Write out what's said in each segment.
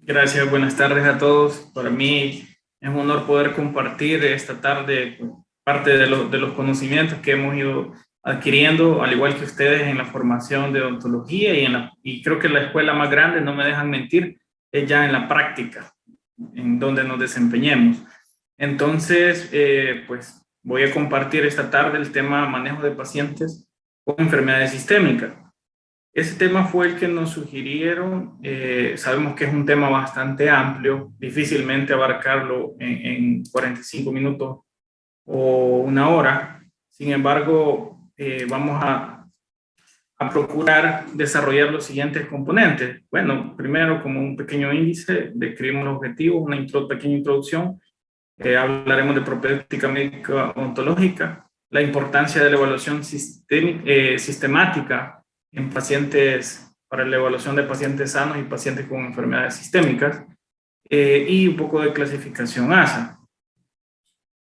Gracias, buenas tardes a todos. Para mí es un honor poder compartir esta tarde parte de los conocimientos que hemos ido adquiriendo, al igual que ustedes en la formación de odontología y creo que la escuela más grande, no me dejan mentir, es ya en la práctica, en donde nos desempeñemos. Entonces, pues voy a compartir esta tarde el tema manejo de pacientes con enfermedades sistémicas. Ese tema fue el que nos sugirieron. Sabemos que es un tema bastante amplio, difícilmente abarcarlo en 45 minutos o una hora. Sin embargo, vamos a procurar desarrollar los siguientes componentes. Bueno, primero, como un pequeño índice, describimos los objetivos, una pequeña introducción. Hablaremos de propedéutica médica ontológica, la importancia de la evaluación sistemática en pacientes, para la evaluación de pacientes sanos y pacientes con enfermedades sistémicas, y un poco de clasificación ASA.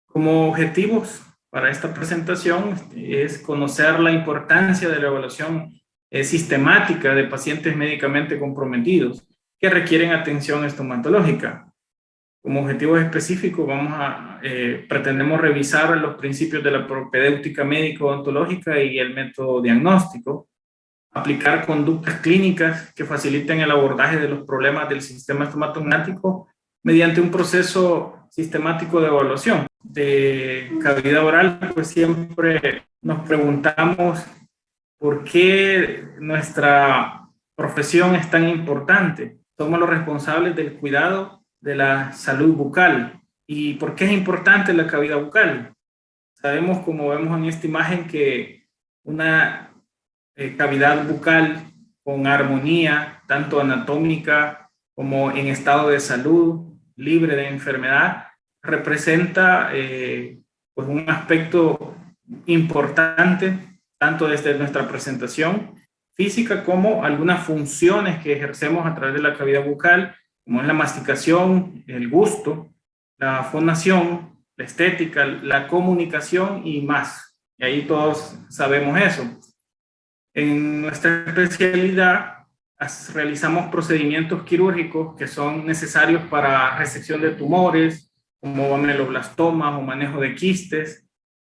Como objetivos para esta presentación es conocer la importancia de la evaluación sistemática de pacientes médicamente comprometidos que requieren atención estomatológica. Como objetivos específicos pretendemos revisar los principios de la propedéutica médico-odontológica y el método diagnóstico, aplicar conductas clínicas que faciliten el abordaje de los problemas del sistema estomatognático mediante un proceso sistemático de evaluación. De cavidad oral, pues siempre nos preguntamos por qué nuestra profesión es tan importante. Somos los responsables del cuidado de la salud bucal. ¿Y por qué es importante la cavidad bucal? Sabemos, como vemos en esta imagen, que una cavidad bucal con armonía, tanto anatómica como en estado de salud, libre de enfermedad, representa pues un aspecto importante, tanto desde nuestra presentación física como algunas funciones que ejercemos a través de la cavidad bucal, como es la masticación, el gusto, la fonación, la estética, la comunicación y más. Y ahí todos sabemos eso. En nuestra especialidad realizamos procedimientos quirúrgicos que son necesarios para resección de tumores, como ameloblastomas o manejo de quistes,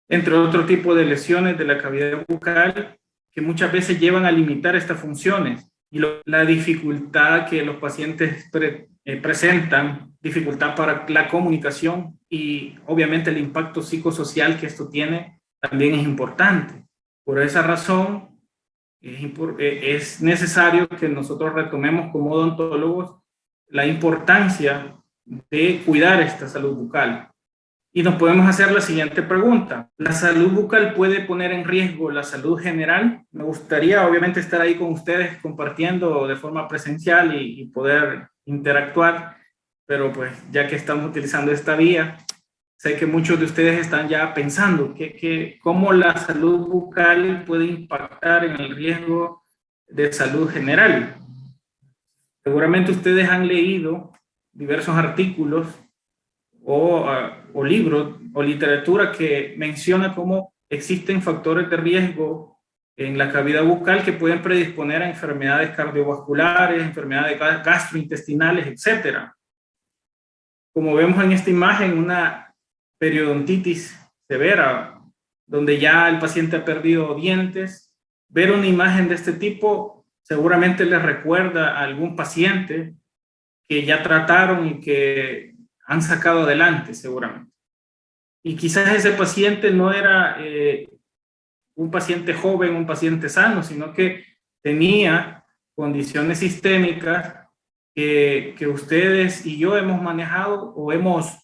entre otro tipo de lesiones de la cavidad bucal que muchas veces llevan a limitar estas funciones y la dificultad que los pacientes presentan, dificultad para la comunicación y obviamente el impacto psicosocial que esto tiene también es importante. Por esa razón, es necesario que nosotros retomemos como odontólogos la importancia de cuidar esta salud bucal. Y nos podemos hacer la siguiente pregunta. ¿La salud bucal puede poner en riesgo la salud general? Me gustaría obviamente estar ahí con ustedes compartiendo de forma presencial y poder interactuar, pero pues ya que estamos utilizando esta vía, sé que muchos de ustedes están ya pensando cómo la salud bucal puede impactar en el riesgo de salud general. Seguramente ustedes han leído diversos artículos o libros o literatura que menciona cómo existen factores de riesgo en la cavidad bucal que pueden predisponer a enfermedades cardiovasculares, enfermedades gastrointestinales, etcétera. Como vemos en esta imagen, una periodontitis severa, donde ya el paciente ha perdido dientes. Ver una imagen de este tipo seguramente les recuerda a algún paciente que ya trataron y que han sacado adelante seguramente. Y quizás ese paciente no era un paciente joven, un paciente sano, sino que tenía condiciones sistémicas que ustedes y yo hemos manejado o hemos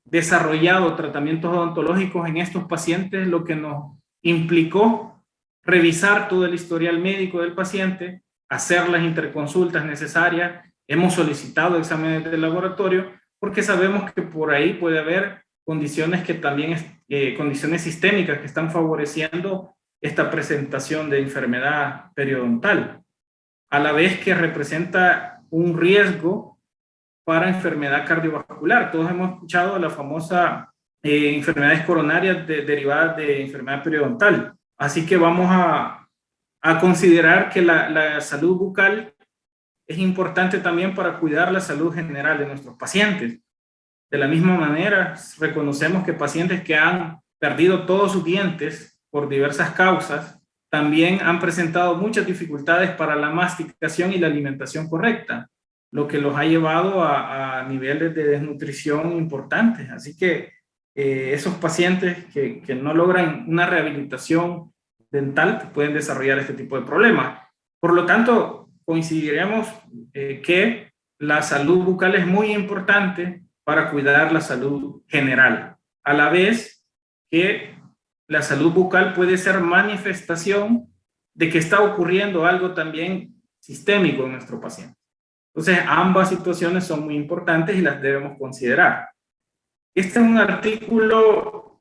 desarrollado tratamientos odontológicos en estos pacientes, lo que nos implicó revisar todo el historial médico del paciente, hacer las interconsultas necesarias. Hemos solicitado exámenes de laboratorio porque sabemos que por ahí puede haber condiciones que también, condiciones sistémicas que están favoreciendo esta presentación de enfermedad periodontal, a la vez que representa un riesgo para enfermedad cardiovascular. Todos hemos escuchado la famosa enfermedades coronarias derivadas de enfermedad periodontal. Así que vamos a considerar que la salud bucal es importante también para cuidar la salud general de nuestros pacientes. De la misma manera, reconocemos que pacientes que han perdido todos sus dientes por diversas causas, también han presentado muchas dificultades para la masticación y la alimentación correcta, lo que los ha llevado a niveles de desnutrición importantes. Así que esos pacientes que no logran una rehabilitación dental pueden desarrollar este tipo de problemas. Por lo tanto, coincidiremos que la salud bucal es muy importante para cuidar la salud general, a la vez que la salud bucal puede ser manifestación de que está ocurriendo algo también sistémico en nuestro paciente. Entonces, ambas situaciones son muy importantes y las debemos considerar. Este es un artículo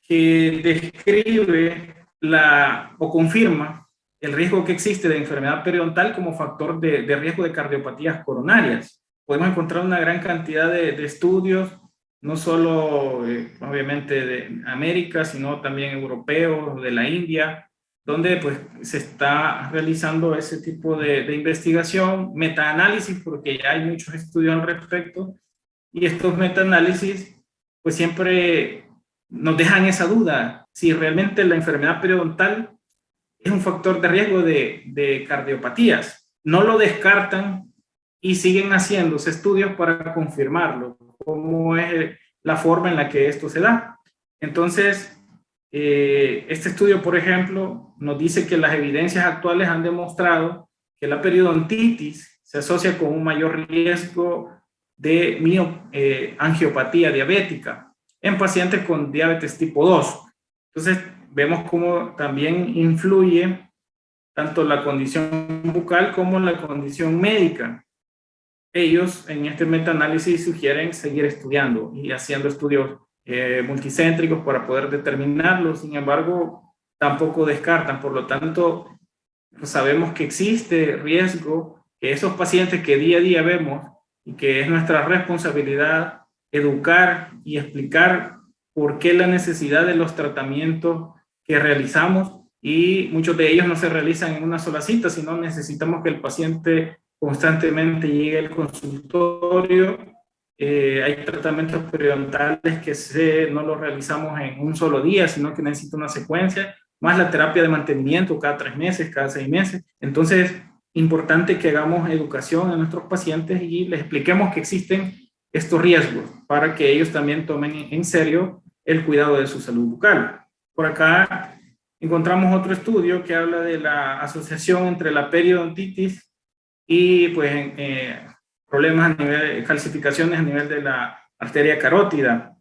que describe o confirma el riesgo que existe de enfermedad periodontal como factor de riesgo de cardiopatías coronarias. Podemos encontrar una gran cantidad de estudios, no solo obviamente de América, sino también europeos, de la India, donde pues se está realizando ese tipo de investigación, metaanálisis, porque ya hay muchos estudios al respecto, y estos metaanálisis pues siempre nos dejan esa duda, si realmente la enfermedad periodontal es un factor de riesgo de cardiopatías. No lo descartan y siguen haciéndose estudios para confirmarlo, cómo es la forma en la que esto se da. Entonces, este estudio, por ejemplo, nos dice que las evidencias actuales han demostrado que la periodontitis se asocia con un mayor riesgo de angiopatía diabética en pacientes con diabetes tipo 2. Entonces, vemos cómo también influye tanto la condición bucal como la condición médica. Ellos en este metaanálisis sugieren seguir estudiando y haciendo estudios multicéntricos para poder determinarlo. Sin embargo, tampoco descartan. Por lo tanto, pues sabemos que existe riesgo que esos pacientes que día a día vemos y que es nuestra responsabilidad educar y explicar por qué la necesidad de los tratamientos que realizamos, y muchos de ellos no se realizan en una sola cita, sino necesitamos que el paciente constantemente llegue al consultorio. Hay tratamientos periodontales que no los realizamos en un solo día, sino que necesita una secuencia, más la terapia de mantenimiento cada 3 meses, cada 6 meses. Entonces, importante que hagamos educación a nuestros pacientes y les expliquemos que existen estos riesgos para que ellos también tomen en serio el cuidado de su salud bucal. Por acá encontramos otro estudio que habla de la asociación entre la periodontitis y pues, problemas a nivel, calcificaciones a nivel de la arteria carótida.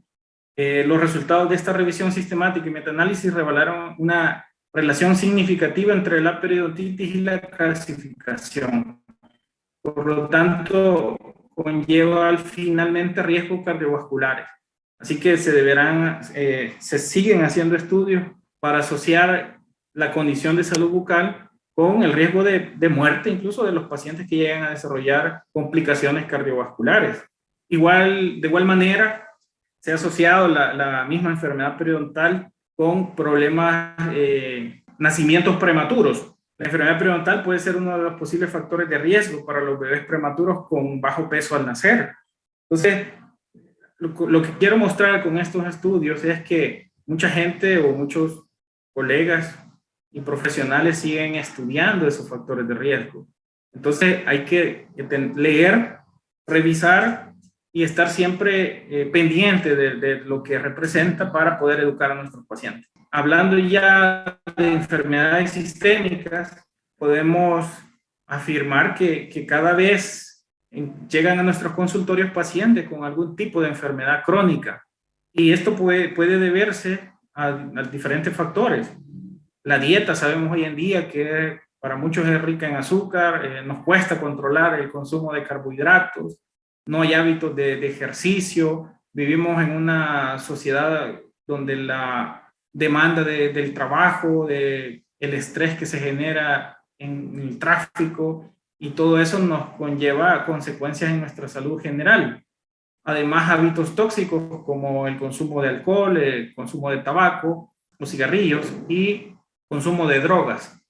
Los resultados de esta revisión sistemática y metaanálisis revelaron una relación significativa entre la periodontitis y la calcificación. Por lo tanto, conlleva finalmente riesgos cardiovasculares. Así que se siguen haciendo estudios para asociar la condición de salud bucal con el riesgo de muerte, incluso de los pacientes que llegan a desarrollar complicaciones cardiovasculares. De igual manera, se ha asociado la misma enfermedad periodontal con problemas, nacimientos prematuros. La enfermedad periodontal puede ser uno de los posibles factores de riesgo para los bebés prematuros con bajo peso al nacer. Entonces, lo que quiero mostrar con estos estudios es que mucha gente o muchos colegas y profesionales siguen estudiando esos factores de riesgo. Entonces, hay que leer, revisar y estar siempre pendiente de lo que representa para poder educar a nuestros pacientes. Hablando ya de enfermedades sistémicas, podemos afirmar que cada vez llegan a nuestros consultorios pacientes con algún tipo de enfermedad crónica, y esto puede deberse a diferentes factores. La dieta, sabemos hoy en día que para muchos es rica en azúcar, nos cuesta controlar el consumo de carbohidratos, no hay hábitos de ejercicio, vivimos en una sociedad donde la demanda del trabajo, el estrés que se genera en el tráfico, y todo eso nos conlleva consecuencias en nuestra salud general. Además, hábitos tóxicos como el consumo de alcohol, el consumo de tabaco, los cigarrillos y consumo de drogas.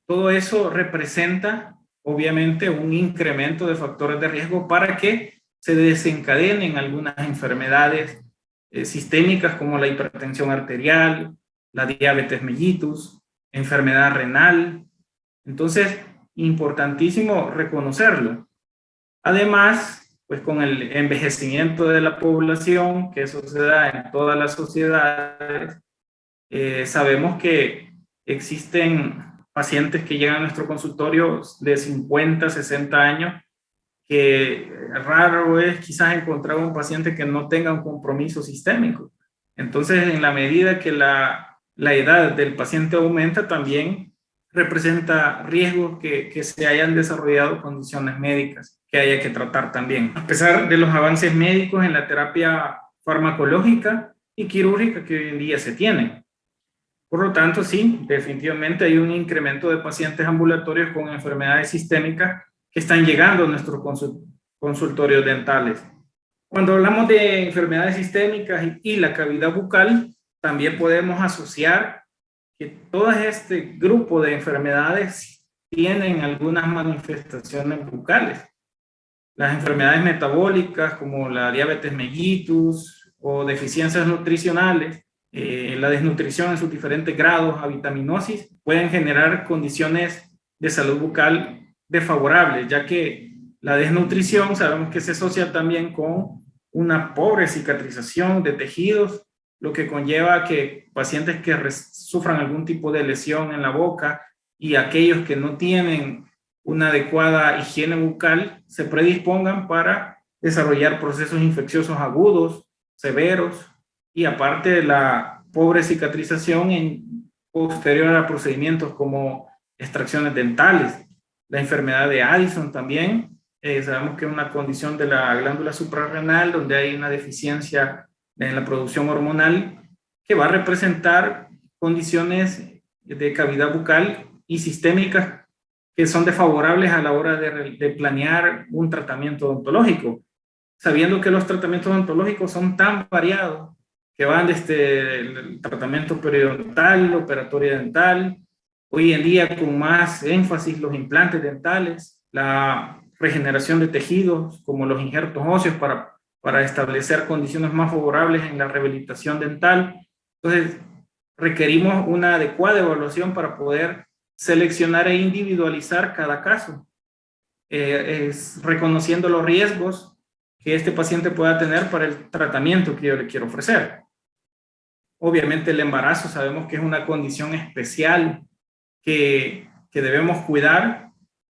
Todo eso representa obviamente un incremento de factores de riesgo para que se desencadenen algunas enfermedades sistémicas como la hipertensión arterial, la diabetes mellitus, enfermedad renal. Entonces, importantísimo reconocerlo. Además, pues con el envejecimiento de la población, que eso se da en todas las sociedades, sabemos que existen pacientes que llegan a nuestro consultorio de 50, 60 años, que raro es quizás encontrar un paciente que no tenga un compromiso sistémico. Entonces, en la medida que la edad del paciente aumenta, también representa riesgos que se hayan desarrollado condiciones médicas que haya que tratar también. A pesar de los avances médicos en la terapia farmacológica y quirúrgica que hoy en día se tienen. Por lo tanto, sí, definitivamente hay un incremento de pacientes ambulatorios con enfermedades sistémicas que están llegando a nuestros consultorios dentales. Cuando hablamos de enfermedades sistémicas y la cavidad bucal, también podemos asociar que todo este grupo de enfermedades tienen algunas manifestaciones bucales. Las enfermedades metabólicas como la diabetes mellitus o deficiencias nutricionales, la desnutrición en sus diferentes grados, avitaminosis, pueden generar condiciones de salud bucal desfavorables, ya que la desnutrición sabemos que se asocia también con una pobre cicatrización de tejidos, lo que conlleva que pacientes que sufran algún tipo de lesión en la boca y aquellos que no tienen una adecuada higiene bucal se predispongan para desarrollar procesos infecciosos agudos, severos, y aparte de la pobre cicatrización en posterior a procedimientos como extracciones dentales. La enfermedad de Addison también, sabemos que es una condición de la glándula suprarrenal donde hay una deficiencia en la producción hormonal que va a representar condiciones de cavidad bucal y sistémicas que son desfavorables a la hora de planear un tratamiento odontológico, sabiendo que los tratamientos odontológicos son tan variados que van desde el tratamiento periodontal, operatorio dental, hoy en día con más énfasis los implantes dentales, la regeneración de tejidos como los injertos óseos para establecer condiciones más favorables en la rehabilitación dental. Entonces, requerimos una adecuada evaluación para poder seleccionar e individualizar cada caso, reconociendo los riesgos que este paciente pueda tener para el tratamiento que yo le quiero ofrecer. Obviamente el embarazo sabemos que es una condición especial que debemos cuidar.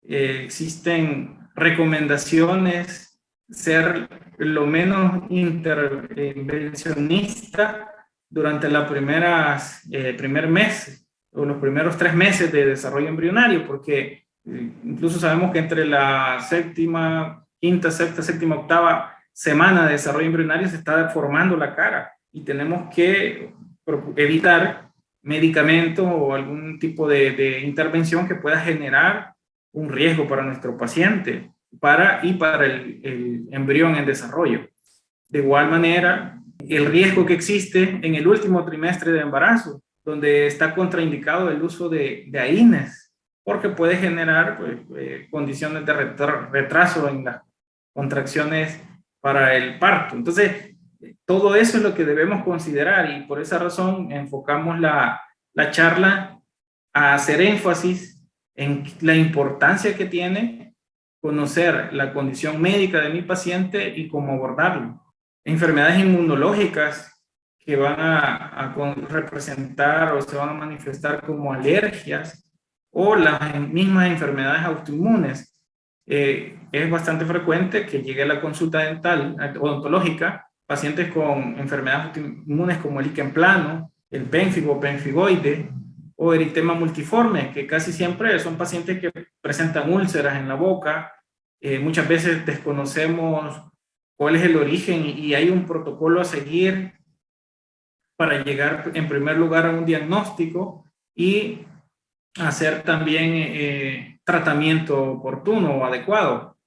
Existen recomendaciones ser lo menos intervencionista durante la primer mes o los primeros 3 meses de desarrollo embrionario, porque incluso sabemos que entre la quinta, sexta, séptima, octava semana de desarrollo embrionario se está deformando la cara y tenemos que evitar medicamentos o algún tipo de intervención que pueda generar un riesgo para nuestro paciente y para el embrión en desarrollo. De igual manera, el riesgo que existe en el último trimestre de embarazo, donde está contraindicado el uso de AINES, porque puede generar condiciones de retraso en las contracciones para el parto. Entonces, todo eso es lo que debemos considerar y por esa razón enfocamos la charla a hacer énfasis en la importancia que tiene conocer la condición médica de mi paciente y cómo abordarlo. Enfermedades inmunológicas que van a representar o se van a manifestar como alergias o las mismas enfermedades autoinmunes. Es bastante frecuente que llegue a la consulta dental odontológica pacientes con enfermedades autoinmunes como el líquen plano, el pénfigo, penfigoide o eritema multiforme, que casi siempre son pacientes que presentan úlceras en la boca. Muchas veces desconocemos cuál es el origen y hay un protocolo a seguir para llegar en primer lugar a un diagnóstico y hacer también tratamiento oportuno o adecuado.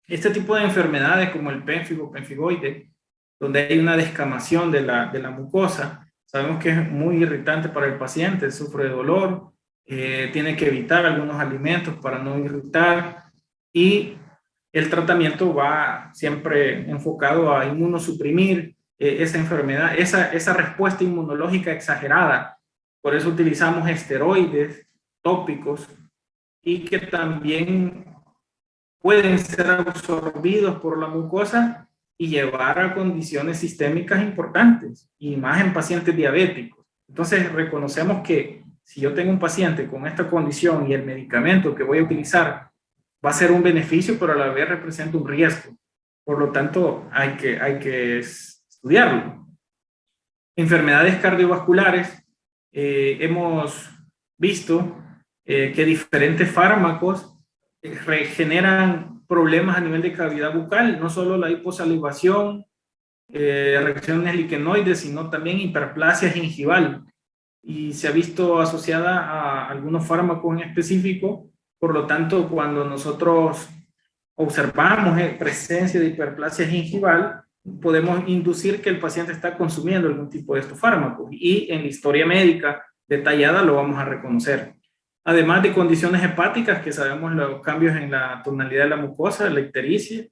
Este tipo de enfermedades como el pénfigo, penfigoide, donde hay una descamación de la mucosa, sabemos que es muy irritante para el paciente, sufre de dolor tiene que evitar algunos alimentos para no irritar, y el tratamiento va siempre enfocado a inmunosuprimir esa enfermedad, esa respuesta inmunológica exagerada. Por eso utilizamos esteroides tópicos y que también pueden ser absorbidos por la mucosa y llevar a condiciones sistémicas importantes, y más en pacientes diabéticos. Entonces, reconocemos que si yo tengo un paciente con esta condición y el medicamento que voy a utilizar va a ser un beneficio, pero a la vez representa un riesgo. Por lo tanto, hay que estudiarlo. Enfermedades cardiovasculares, hemos visto que diferentes fármacos generan problemas a nivel de cavidad bucal, no solo la hiposalivación, reacciones liquenoides, sino también hiperplasia gingival, y se ha visto asociada a algunos fármacos en específico. Por lo tanto, cuando nosotros observamos presencia de hiperplasia gingival, podemos inducir que el paciente está consumiendo algún tipo de estos fármacos, y en la historia médica detallada lo vamos a reconocer. Además de condiciones hepáticas, que sabemos los cambios en la tonalidad de la mucosa, la ictericia,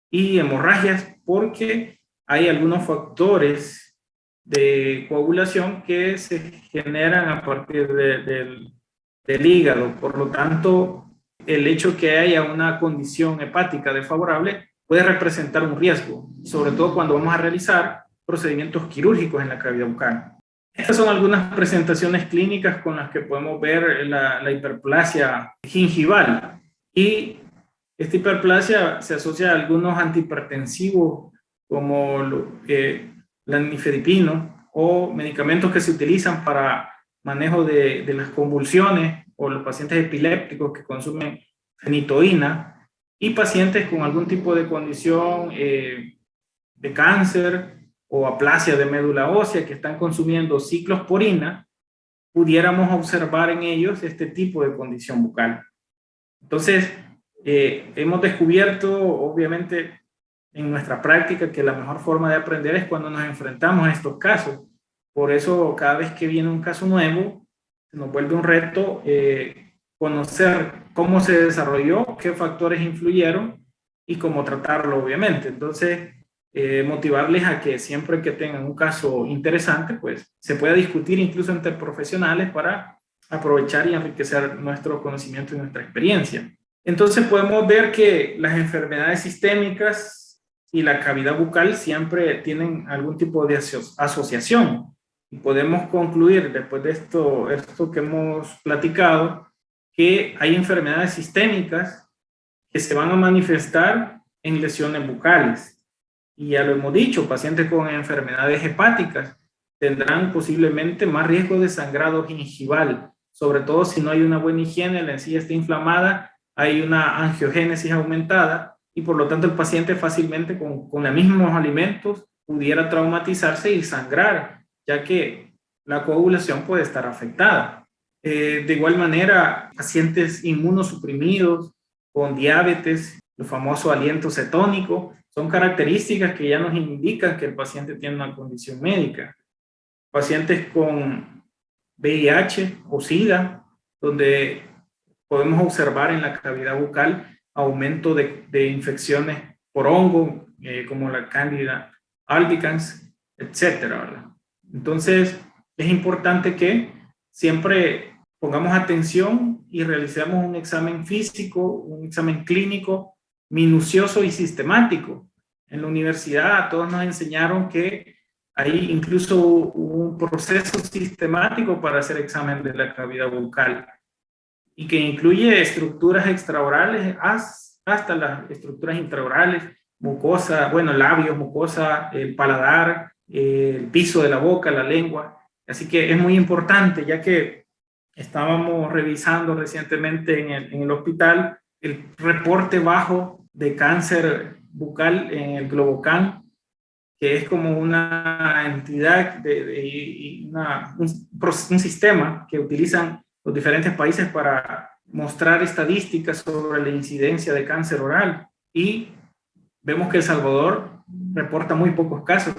y hemorragias, porque hay algunos factores de coagulación que se generan a partir del hígado. Por lo tanto, el hecho que haya una condición hepática desfavorable puede representar un riesgo, sobre todo cuando vamos a realizar procedimientos quirúrgicos en la cavidad bucal. Estas son algunas presentaciones clínicas con las que podemos ver la hiperplasia gingival, y esta hiperplasia se asocia a algunos antihipertensivos como la nifedipino, o medicamentos que se utilizan para manejo de las convulsiones, o los pacientes epilépticos que consumen fenitoína, y pacientes con algún tipo de condición de cáncer o aplasia de médula ósea que están consumiendo ciclosporina, pudiéramos observar en ellos este tipo de condición bucal. Entonces, hemos descubierto, obviamente, en nuestra práctica, que la mejor forma de aprender es cuando nos enfrentamos a estos casos. Por eso, cada vez que viene un caso nuevo, se nos vuelve un reto conocer cómo se desarrolló, qué factores influyeron y cómo tratarlo, obviamente. Entonces, motivarles a que siempre que tengan un caso interesante, pues se pueda discutir incluso entre profesionales para aprovechar y enriquecer nuestro conocimiento y nuestra experiencia. Entonces podemos ver que las enfermedades sistémicas y la cavidad bucal siempre tienen algún tipo de asociación, y podemos concluir después de esto que hemos platicado, que hay enfermedades sistémicas que se van a manifestar en lesiones bucales. Y ya lo hemos dicho, pacientes con enfermedades hepáticas tendrán posiblemente más riesgo de sangrado gingival, sobre todo si no hay una buena higiene, la encía está inflamada, hay una angiogénesis aumentada, y por lo tanto el paciente fácilmente con los mismos alimentos pudiera traumatizarse y sangrar, ya que la coagulación puede estar afectada. De igual manera, pacientes inmunosuprimidos con diabetes, el famoso aliento cetónico, son características que ya nos indican que el paciente tiene una condición médica. Pacientes con VIH o SIDA, donde podemos observar en la cavidad bucal aumento de infecciones por hongo, como la Candida albicans, etcétera, ¿verdad? Entonces, es importante que siempre pongamos atención y realicemos un examen físico, un examen clínico minucioso y sistemático. En la universidad a todos nos enseñaron que hay incluso un proceso sistemático para hacer examen de la cavidad bucal, y que incluye estructuras extraorales hasta las estructuras intraorales, mucosa, bueno, labios, mucosa, el paladar, el piso de la boca, la lengua. Así que es muy importante, ya que estábamos revisando recientemente en el hospital el reporte bajo de cáncer bucal en el Globocan, que es como una entidad, un sistema que utilizan los diferentes países para mostrar estadísticas sobre la incidencia de cáncer oral, y vemos que El Salvador reporta muy pocos casos.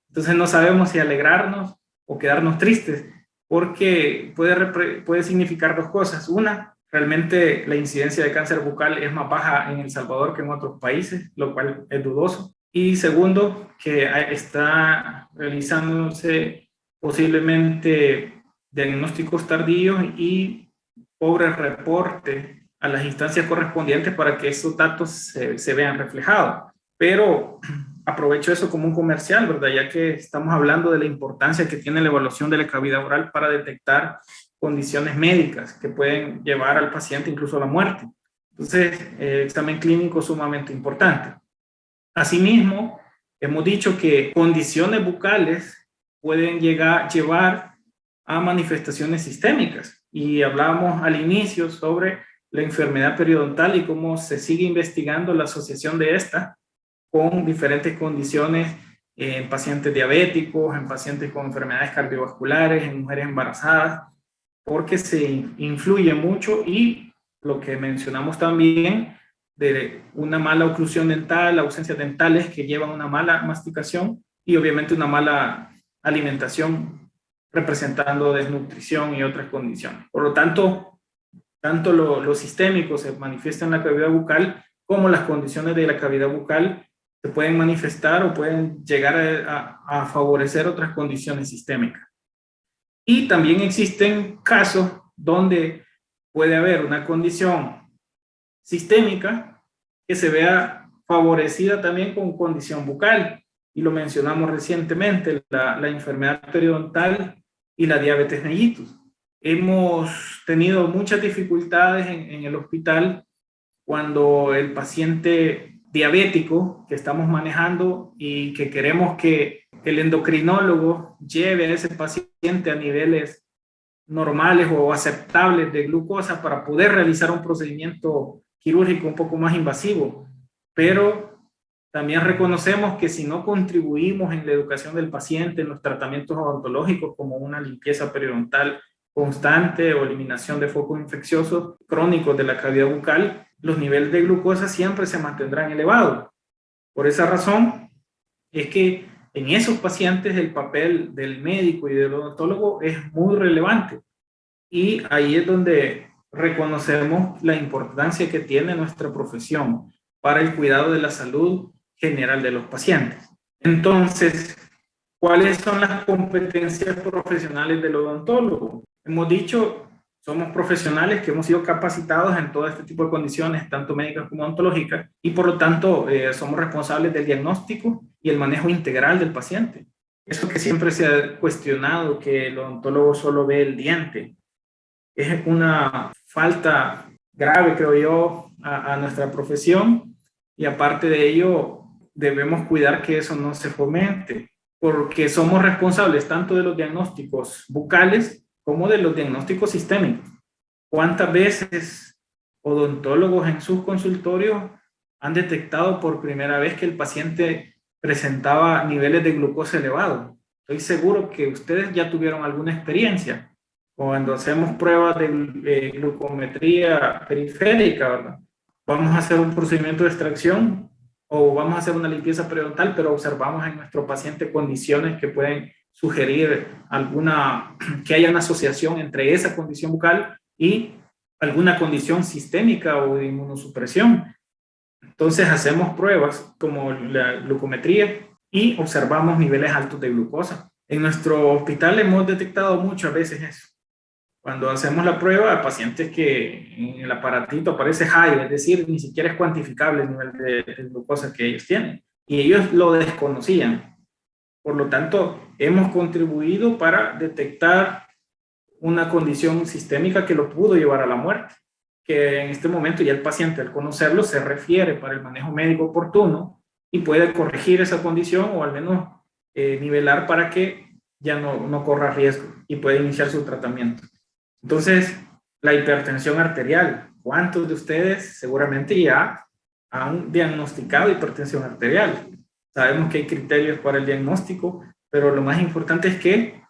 Entonces no sabemos si alegrarnos o quedarnos tristes, porque puede significar dos cosas. Una, realmente la incidencia de cáncer bucal es más baja en El Salvador que en otros países, lo cual es dudoso. Y segundo, que está realizándose posiblemente diagnósticos tardíos y pobre reporte a las instancias correspondientes para que esos datos se vean reflejados. Pero aprovecho eso como un comercial, ¿verdad? Ya que estamos hablando de la importancia que tiene la evaluación de la cavidad oral para detectar condiciones médicas que pueden llevar al paciente incluso a la muerte. Entonces, examen clínico sumamente importante. Asimismo, hemos dicho que condiciones bucales pueden llevar a manifestaciones sistémicas y hablábamos al inicio sobre la enfermedad periodontal y cómo se sigue investigando la asociación de esta con diferentes condiciones en pacientes diabéticos, en pacientes con enfermedades cardiovasculares, en mujeres embarazadas, porque se influye mucho y lo que mencionamos también de una mala oclusión dental, ausencias dentales que llevan a una mala masticación y obviamente una mala alimentación representando desnutrición y otras condiciones. Por lo tanto, tanto lo sistémico se manifiesta en la cavidad bucal como las condiciones de la cavidad bucal se pueden manifestar o pueden llegar a favorecer otras condiciones sistémicas. Y también existen casos donde puede haber una condición sistémica que se vea favorecida también con condición bucal. Y lo mencionamos recientemente, la enfermedad periodontal y la diabetes mellitus. Hemos tenido muchas dificultades en el hospital cuando el paciente diabético que estamos manejando y que queremos que el endocrinólogo lleve a ese paciente a niveles normales o aceptables de glucosa para poder realizar un procedimiento quirúrgico un poco más invasivo. Pero también reconocemos que si no contribuimos en la educación del paciente, en los tratamientos odontológicos como una limpieza periodontal constante o eliminación de focos infecciosos crónicos de la cavidad bucal, los niveles de glucosa siempre se mantendrán elevados. Por esa razón es que en esos pacientes el papel del médico y del odontólogo es muy relevante. Y ahí es donde reconocemos la importancia que tiene nuestra profesión para el cuidado de la salud general de los pacientes. Entonces, ¿cuáles son las competencias profesionales del odontólogo? Hemos dicho, somos profesionales que hemos sido capacitados en todo este tipo de condiciones, tanto médicas como odontológicas, y por lo tanto somos responsables del diagnóstico y el manejo integral del paciente. Eso que siempre se ha cuestionado, que el odontólogo solo ve el diente, es una falta grave, creo yo, a nuestra profesión, y aparte de ello, debemos cuidar que eso no se fomente, porque somos responsables tanto de los diagnósticos bucales como de los diagnósticos sistémicos. ¿Cuántas veces odontólogos en sus consultorios han detectado por primera vez que el paciente presentaba niveles de glucosa elevados? Estoy seguro que ustedes ya tuvieron alguna experiencia cuando hacemos pruebas de glucometría periférica, ¿verdad? Vamos a hacer un procedimiento de extracción o vamos a hacer una limpieza periodontal, pero observamos en nuestro paciente condiciones que pueden sugerir que haya una asociación entre esa condición bucal y alguna condición sistémica o de inmunosupresión. Entonces hacemos pruebas como la glucometría y observamos niveles altos de glucosa. En nuestro hospital hemos detectado muchas veces eso. Cuando hacemos la prueba, pacientes que en el aparatito aparece high, es decir, ni siquiera es cuantificable el nivel de glucosa que ellos tienen. Y ellos lo desconocían. Por lo tanto, hemos contribuido para detectar una condición sistémica que lo pudo llevar a la muerte, que en este momento ya el paciente al conocerlo se refiere para el manejo médico oportuno y puede corregir esa condición o al menos nivelar para que ya no corra riesgo y puede iniciar su tratamiento. Entonces, la hipertensión arterial. ¿Cuántos de ustedes seguramente ya han diagnosticado hipertensión arterial? Sabemos que hay criterios para el diagnóstico, pero lo más importante es que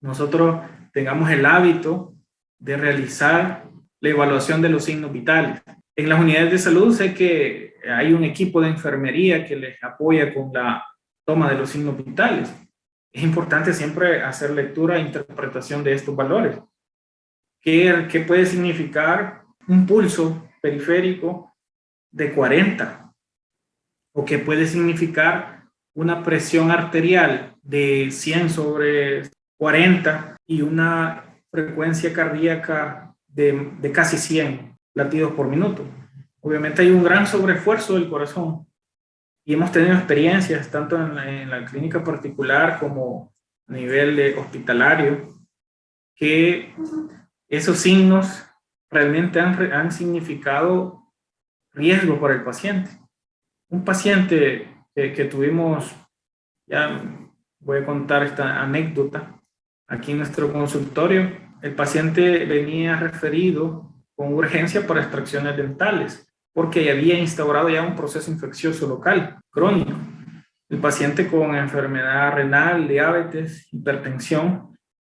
nosotros tengamos el hábito de realizar la evaluación de los signos vitales. En las unidades de salud sé que hay un equipo de enfermería que les apoya con la toma de los signos vitales. es importante siempre hacer lectura e interpretación de estos valores. ¿Qué puede significar un pulso periférico de 40? ¿O qué puede significar una presión arterial de 100 sobre 40 y una frecuencia cardíaca de casi 100 latidos por minuto? Obviamente hay un gran sobreesfuerzo del corazón y hemos tenido experiencias tanto en la clínica particular como a nivel hospitalario que esos signos realmente han significado riesgo para el paciente. Un paciente que tuvimos, ya voy a contar esta anécdota, aquí en nuestro consultorio, el paciente venía referido con urgencia para extracciones dentales, porque había instaurado ya un proceso infeccioso local, crónico. El paciente con enfermedad renal, diabetes, hipertensión,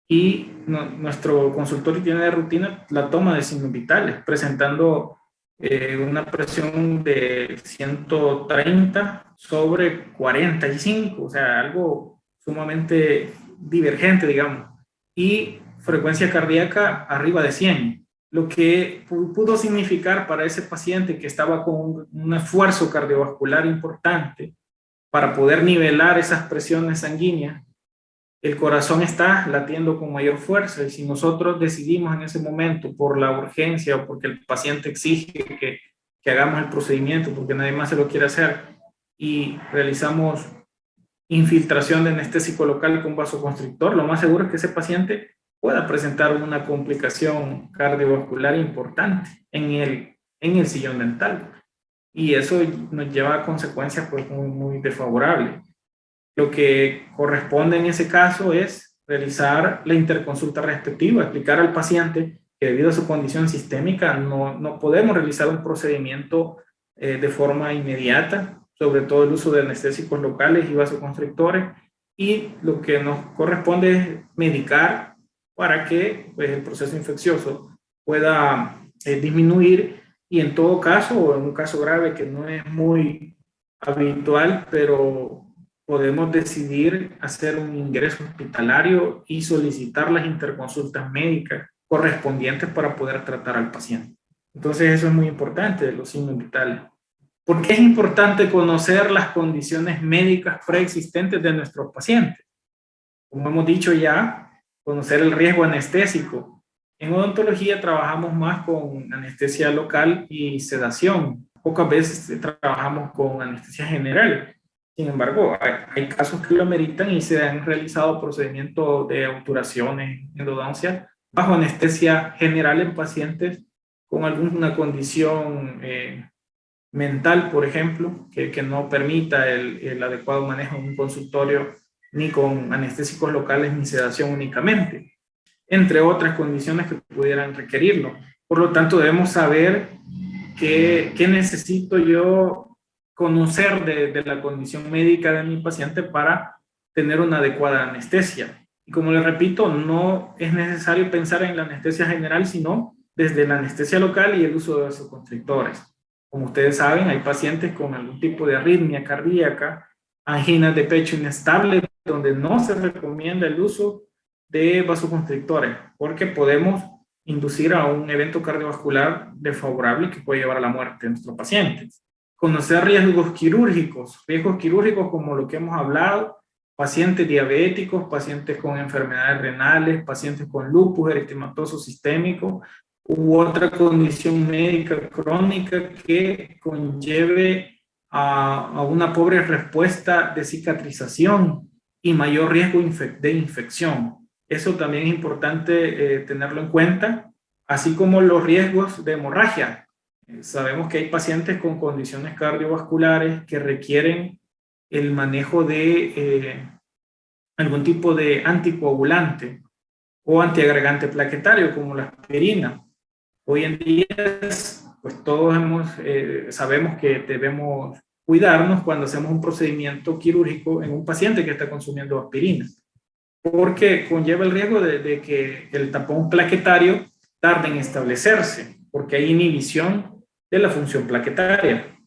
y nuestro consultorio tiene de rutina la toma de signos vitales, presentando una presión de 130 sobre 45, o sea, algo sumamente divergente, digamos, y frecuencia cardíaca arriba de 100, lo que pudo significar para ese paciente que estaba con un esfuerzo cardiovascular importante para poder nivelar esas presiones sanguíneas. El corazón está latiendo con mayor fuerza y si nosotros decidimos en ese momento por la urgencia o porque el paciente exige que hagamos el procedimiento porque nadie más se lo quiere hacer y realizamos infiltración de anestésico local con vasoconstrictor, lo más seguro es que ese paciente pueda presentar una complicación cardiovascular importante en el sillón dental y eso nos lleva a consecuencias pues muy desfavorables. Lo que corresponde en ese caso es realizar la interconsulta respectiva, explicar al paciente que debido a su condición sistémica no podemos realizar un procedimiento de forma inmediata, sobre todo el uso de anestésicos locales y vasoconstrictores, y lo que nos corresponde es medicar para que pues, el proceso infeccioso pueda disminuir y en todo caso, o en un caso grave que no es muy habitual, pero podemos decidir hacer un ingreso hospitalario y solicitar las interconsultas médicas correspondientes para poder tratar al paciente. Entonces eso es muy importante, los signos vitales. ¿Por qué es importante conocer las condiciones médicas preexistentes de nuestros pacientes? Como hemos dicho ya, conocer el riesgo anestésico. En odontología trabajamos más con anestesia local y sedación. Pocas veces trabajamos con anestesia general. Sin embargo, hay casos que lo ameritan y se han realizado procedimientos de obturaciones, endodoncia, bajo anestesia general en pacientes con alguna condición mental, por ejemplo, que no permita el adecuado manejo en un consultorio ni con anestésicos locales ni sedación únicamente, entre otras condiciones que pudieran requerirlo. Por lo tanto, debemos saber qué necesito yo conocer de la condición médica de mi paciente para tener una adecuada anestesia. Y como les repito, no es necesario pensar en la anestesia general, sino desde la anestesia local y el uso de vasoconstrictores. Como ustedes saben, hay pacientes con algún tipo de arritmia cardíaca, anginas de pecho inestable, donde no se recomienda el uso de vasoconstrictores, porque podemos inducir a un evento cardiovascular desfavorable que puede llevar a la muerte de nuestros pacientes. Conocer riesgos quirúrgicos como lo que hemos hablado, pacientes diabéticos, pacientes con enfermedades renales, pacientes con lupus eritematoso sistémico u otra condición médica crónica que conlleve a una pobre respuesta de cicatrización y mayor riesgo de infección. Eso también es importante tenerlo en cuenta, así como los riesgos de hemorragia. Sabemos que hay pacientes con condiciones cardiovasculares que requieren el manejo de algún tipo de anticoagulante o antiagregante plaquetario como la aspirina. Hoy en día, pues todos sabemos que debemos cuidarnos cuando hacemos un procedimiento quirúrgico en un paciente que está consumiendo aspirina, porque conlleva el riesgo de que el tapón plaquetario tarde en establecerse, porque hay inhibición de la función plaquetaria.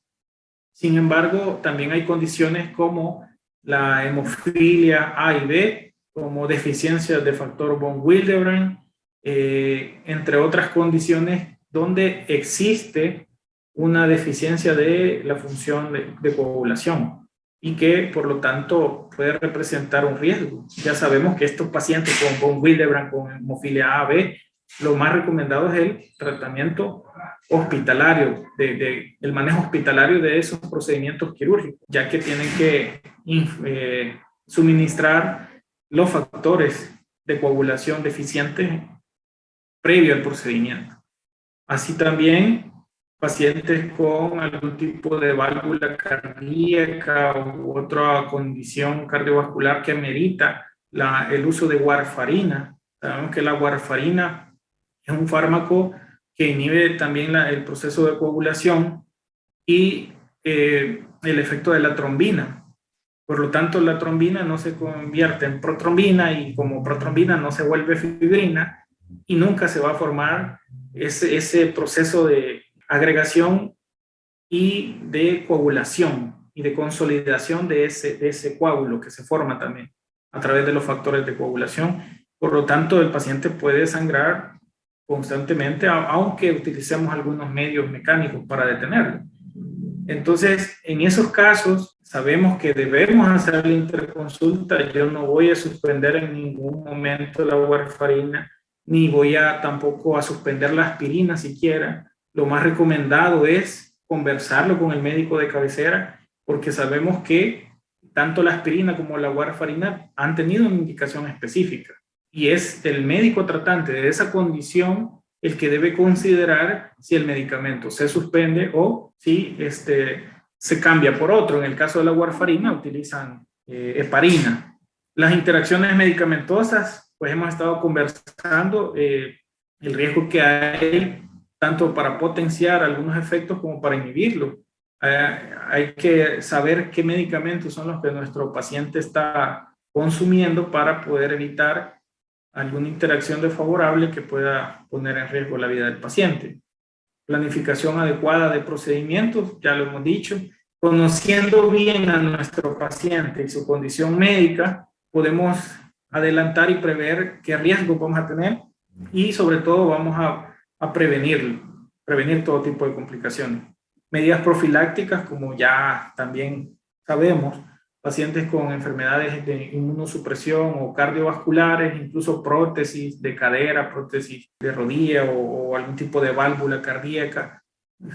Sin embargo, también hay condiciones como la hemofilia A y B, como deficiencias de factor von Willebrand, entre otras condiciones donde existe una deficiencia de la función de coagulación y que por lo tanto puede representar un riesgo. Ya sabemos que estos pacientes con von Willebrand, con hemofilia A, B, lo más recomendado es el tratamiento hospitalario, el manejo hospitalario de esos procedimientos quirúrgicos, ya que tienen que suministrar los factores de coagulación deficientes previo al procedimiento. Así también pacientes con algún tipo de válvula cardíaca u otra condición cardiovascular que amerita el uso de warfarina. Sabemos que la warfarina es un fármaco que inhibe también el proceso de coagulación y el efecto de la trombina. Por lo tanto, la trombina no se convierte en protrombina y como protrombina no se vuelve fibrina y nunca se va a formar ese proceso de agregación y de coagulación y de consolidación de ese coágulo que se forma también a través de los factores de coagulación. Por lo tanto, el paciente puede sangrar constantemente, aunque utilicemos algunos medios mecánicos para detenerlo. Entonces, en esos casos, sabemos que debemos hacer la interconsulta. Yo no voy a suspender en ningún momento la warfarina, ni voy a tampoco a suspender la aspirina siquiera. Lo más recomendado es conversarlo con el médico de cabecera, porque sabemos que tanto la aspirina como la warfarina han tenido una indicación específica. Y es el médico tratante de esa condición el que debe considerar si el medicamento se suspende o si se cambia por otro. En el caso de la warfarina utilizan heparina. Las interacciones medicamentosas, pues hemos estado conversando el riesgo que hay tanto para potenciar algunos efectos como para inhibirlos. Hay que saber qué medicamentos son los que nuestro paciente está consumiendo para poder evitar alguna interacción desfavorable que pueda poner en riesgo la vida del paciente. Planificación adecuada de procedimientos, ya lo hemos dicho. Conociendo bien a nuestro paciente y su condición médica, podemos adelantar y prever qué riesgo vamos a tener y sobre todo vamos a prevenir todo tipo de complicaciones. Medidas profilácticas, como ya también sabemos, pacientes con enfermedades de inmunosupresión o cardiovasculares, incluso prótesis de cadera, prótesis de rodilla o algún tipo de válvula cardíaca,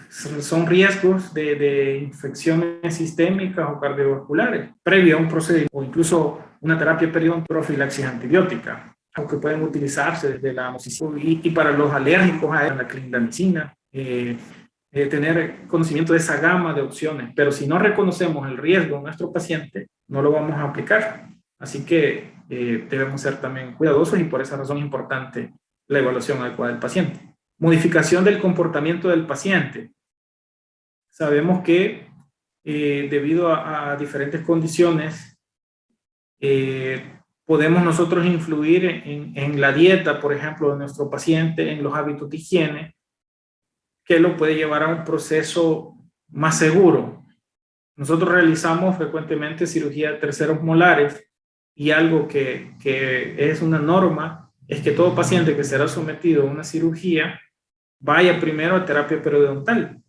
son riesgos de infecciones sistémicas o cardiovasculares previo a un procedimiento o incluso una terapia profilaxis antibiótica, aunque pueden utilizarse desde la amoxicilina y para los alérgicos a la clindamicina. Tener conocimiento de esa gama de opciones, pero si no reconocemos el riesgo de nuestro paciente, no lo vamos a aplicar. Así que debemos ser también cuidadosos y por esa razón es importante la evaluación adecuada del paciente. Modificación del comportamiento del paciente. Sabemos que debido a diferentes condiciones, podemos nosotros influir en la dieta, por ejemplo, de nuestro paciente, en los hábitos de higiene, que lo puede llevar a un proceso más seguro. Nosotros realizamos frecuentemente cirugía de terceros molares y algo que es una norma es que todo paciente que será sometido a una cirugía vaya primero a terapia periodontal.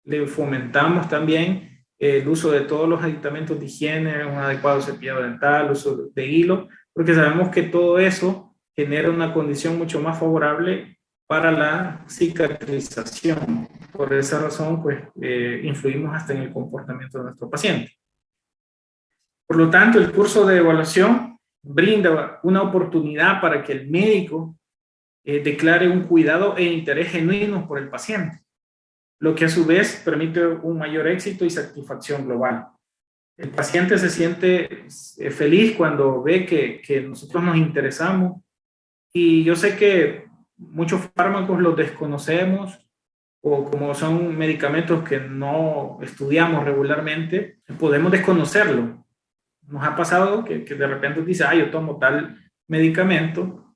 Le fomentamos también el uso de todos los aditamentos de higiene, un adecuado cepillado dental, uso de hilo, porque sabemos que todo eso genera una condición mucho más favorable para la cicatrización. Por esa razón, pues, influimos hasta en el comportamiento de nuestro paciente. Por lo tanto, el curso de evaluación brinda una oportunidad para que el médico declare un cuidado e interés genuino por el paciente, lo que a su vez permite un mayor éxito y satisfacción global. El paciente se siente feliz cuando ve que nosotros nos interesamos y yo sé que muchos fármacos los desconocemos o como son medicamentos que no estudiamos regularmente, podemos desconocerlo. Nos ha pasado que de repente dice, yo tomo tal medicamento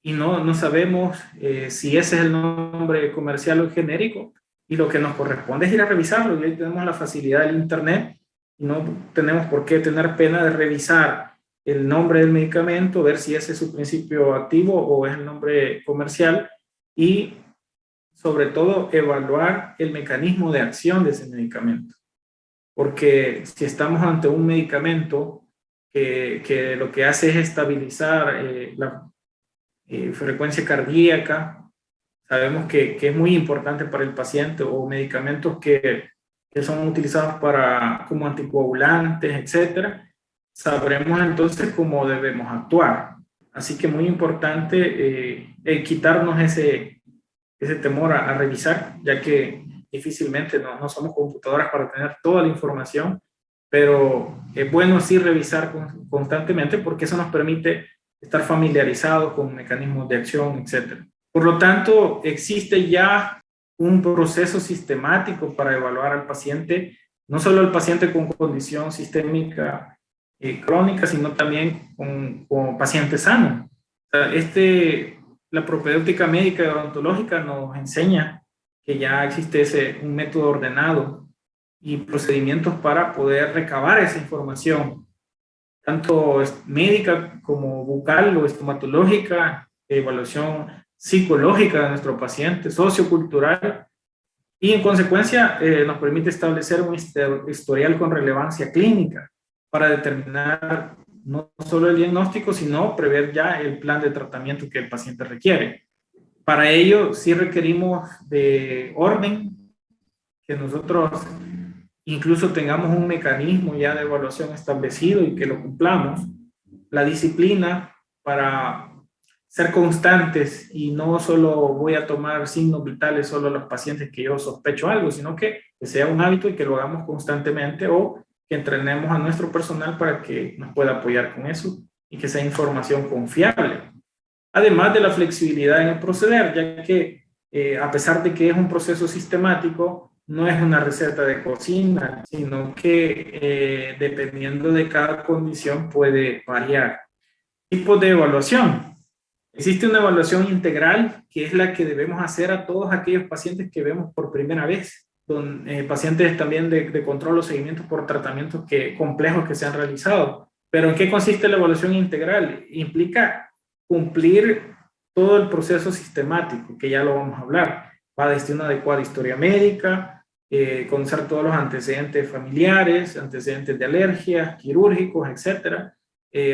y no sabemos si ese es el nombre comercial o genérico y lo que nos corresponde es ir a revisarlo y ahí tenemos la facilidad del internet y no tenemos por qué tener pena de revisar el nombre del medicamento, ver si ese es su principio activo o es el nombre comercial y sobre todo evaluar el mecanismo de acción de ese medicamento. Porque si estamos ante un medicamento que lo que hace es estabilizar la frecuencia cardíaca, sabemos que es muy importante para el paciente, o medicamentos que son utilizados como anticoagulantes, etcétera, sabremos entonces cómo debemos actuar. Así que muy importante quitarnos ese temor a revisar, ya que difícilmente no somos computadoras para tener toda la información, pero es bueno sí revisar constantemente porque eso nos permite estar familiarizados con mecanismos de acción, etc. Por lo tanto, existe ya un proceso sistemático para evaluar al paciente, no solo al paciente con condición sistémica crónica, sino también con pacientes sanos. O sea, la propedéutica médica y odontológica nos enseña que ya existe un método ordenado y procedimientos para poder recabar esa información, tanto médica como bucal o estomatológica, evaluación psicológica de nuestro paciente, sociocultural, y en consecuencia nos permite establecer un historial con relevancia clínica para determinar no solo el diagnóstico, sino prever ya el plan de tratamiento que el paciente requiere. Para ello, sí requerimos de orden, que nosotros incluso tengamos un mecanismo ya de evaluación establecido y que lo cumplamos. La disciplina para ser constantes y no solo voy a tomar signos vitales solo a los pacientes que yo sospecho algo, sino que sea un hábito y que lo hagamos constantemente, o que entrenemos a nuestro personal para que nos pueda apoyar con eso y que sea información confiable. Además de la flexibilidad en el proceder, ya que a pesar de que es un proceso sistemático, no es una receta de cocina, sino que dependiendo de cada condición puede variar. Tipos de evaluación. Existe una evaluación integral, que es la que debemos hacer a todos aquellos pacientes que vemos por primera vez, pacientes también de control o seguimiento por tratamientos complejos que se han realizado. Pero ¿en qué consiste la evaluación integral? Implica cumplir todo el proceso sistemático, que ya lo vamos a hablar. Va desde una adecuada historia médica, conocer todos los antecedentes familiares, antecedentes de alergias, quirúrgicos, etcétera,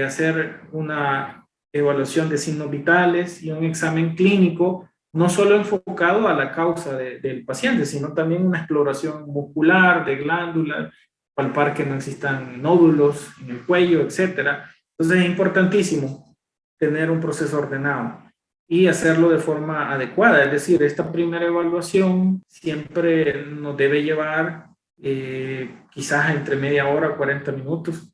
hacer una evaluación de signos vitales y un examen clínico, no solo enfocado a la causa del paciente, sino también una exploración muscular, de glándulas, palpar que no existan nódulos en el cuello, etcétera. Entonces es importantísimo tener un proceso ordenado y hacerlo de forma adecuada. Es decir, esta primera evaluación siempre nos debe llevar quizás entre media hora, 40 minutos,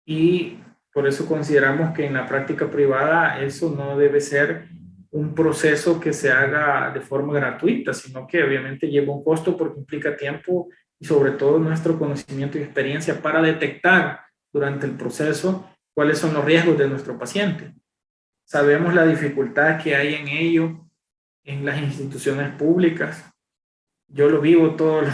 y por eso consideramos que en la práctica privada eso no debe ser un proceso que se haga de forma gratuita, sino que obviamente lleva un costo porque implica tiempo y sobre todo nuestro conocimiento y experiencia para detectar durante el proceso cuáles son los riesgos de nuestro paciente. Sabemos la dificultad que hay en ello en las instituciones públicas. Yo lo vivo todos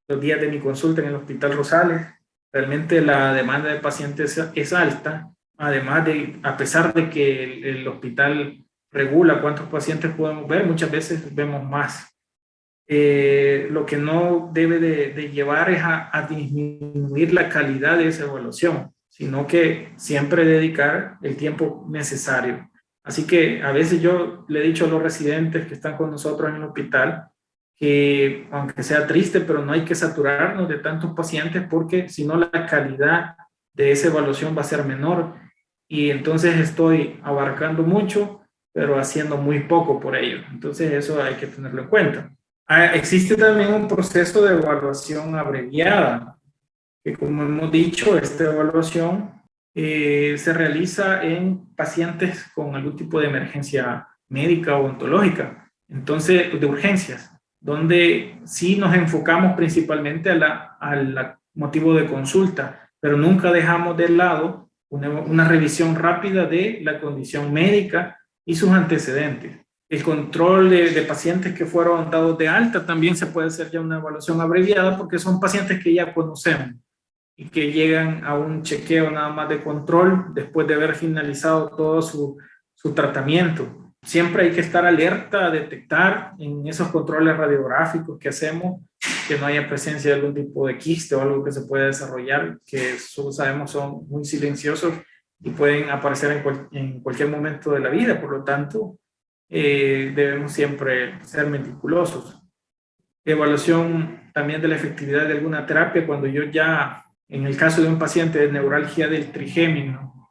los días de mi consulta en el Hospital Rosales. Realmente la demanda de pacientes es alta, además a pesar de que el hospital regula cuántos pacientes podemos ver, muchas veces vemos más. Lo que no debe de llevar es a disminuir la calidad de esa evaluación, sino que siempre dedicar el tiempo necesario. Así que a veces yo le he dicho a los residentes que están con nosotros en el hospital que, aunque sea triste, pero no hay que saturarnos de tantos pacientes, porque si no la calidad de esa evaluación va a ser menor y entonces estoy abarcando mucho pero haciendo muy poco por ello. Entonces eso hay que tenerlo en cuenta. Existe también un proceso de evaluación abreviada, que como hemos dicho, esta evaluación se realiza en pacientes con algún tipo de emergencia médica o ontológica, entonces de urgencias, donde sí nos enfocamos principalmente al motivo de consulta, pero nunca dejamos de lado una revisión rápida de la condición médica y sus antecedentes. El control de pacientes que fueron dados de alta también se puede hacer ya una evaluación abreviada porque son pacientes que ya conocemos y que llegan a un chequeo nada más de control después de haber finalizado todo su tratamiento. Siempre hay que estar alerta a detectar en esos controles radiográficos que hacemos que no haya presencia de algún tipo de quiste o algo que se pueda desarrollar, que sabemos son muy silenciosos y pueden aparecer en cualquier momento de la vida. Por lo tanto, debemos siempre ser meticulosos. Evaluación también de la efectividad de alguna terapia cuando yo ya, en el caso de un paciente de neuralgia del trigémino,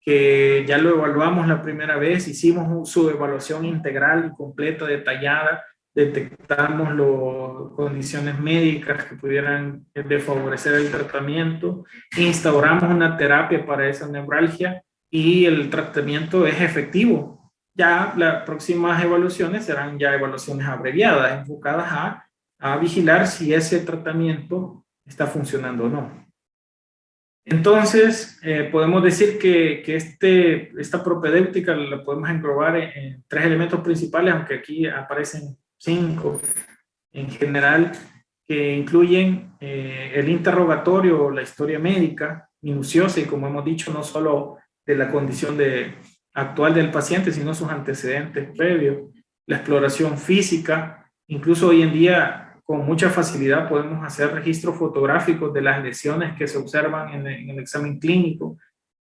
que ya lo evaluamos la primera vez, hicimos su evaluación integral y completa, detallada, detectamos las condiciones médicas que pudieran desfavorecer el tratamiento, instauramos una terapia para esa neuralgia y el tratamiento es efectivo. Ya las próximas evaluaciones serán ya evaluaciones abreviadas, enfocadas a vigilar si ese tratamiento está funcionando o no. Entonces, podemos decir que esta propedéutica la podemos englobar en tres elementos principales, aunque aquí aparecen 5 en general, que incluyen el interrogatorio o la historia médica minuciosa y, como hemos dicho, no solo de la condición actual del paciente, sino sus antecedentes previos, la exploración física. Incluso hoy en día con mucha facilidad podemos hacer registros fotográficos de las lesiones que se observan en el examen clínico.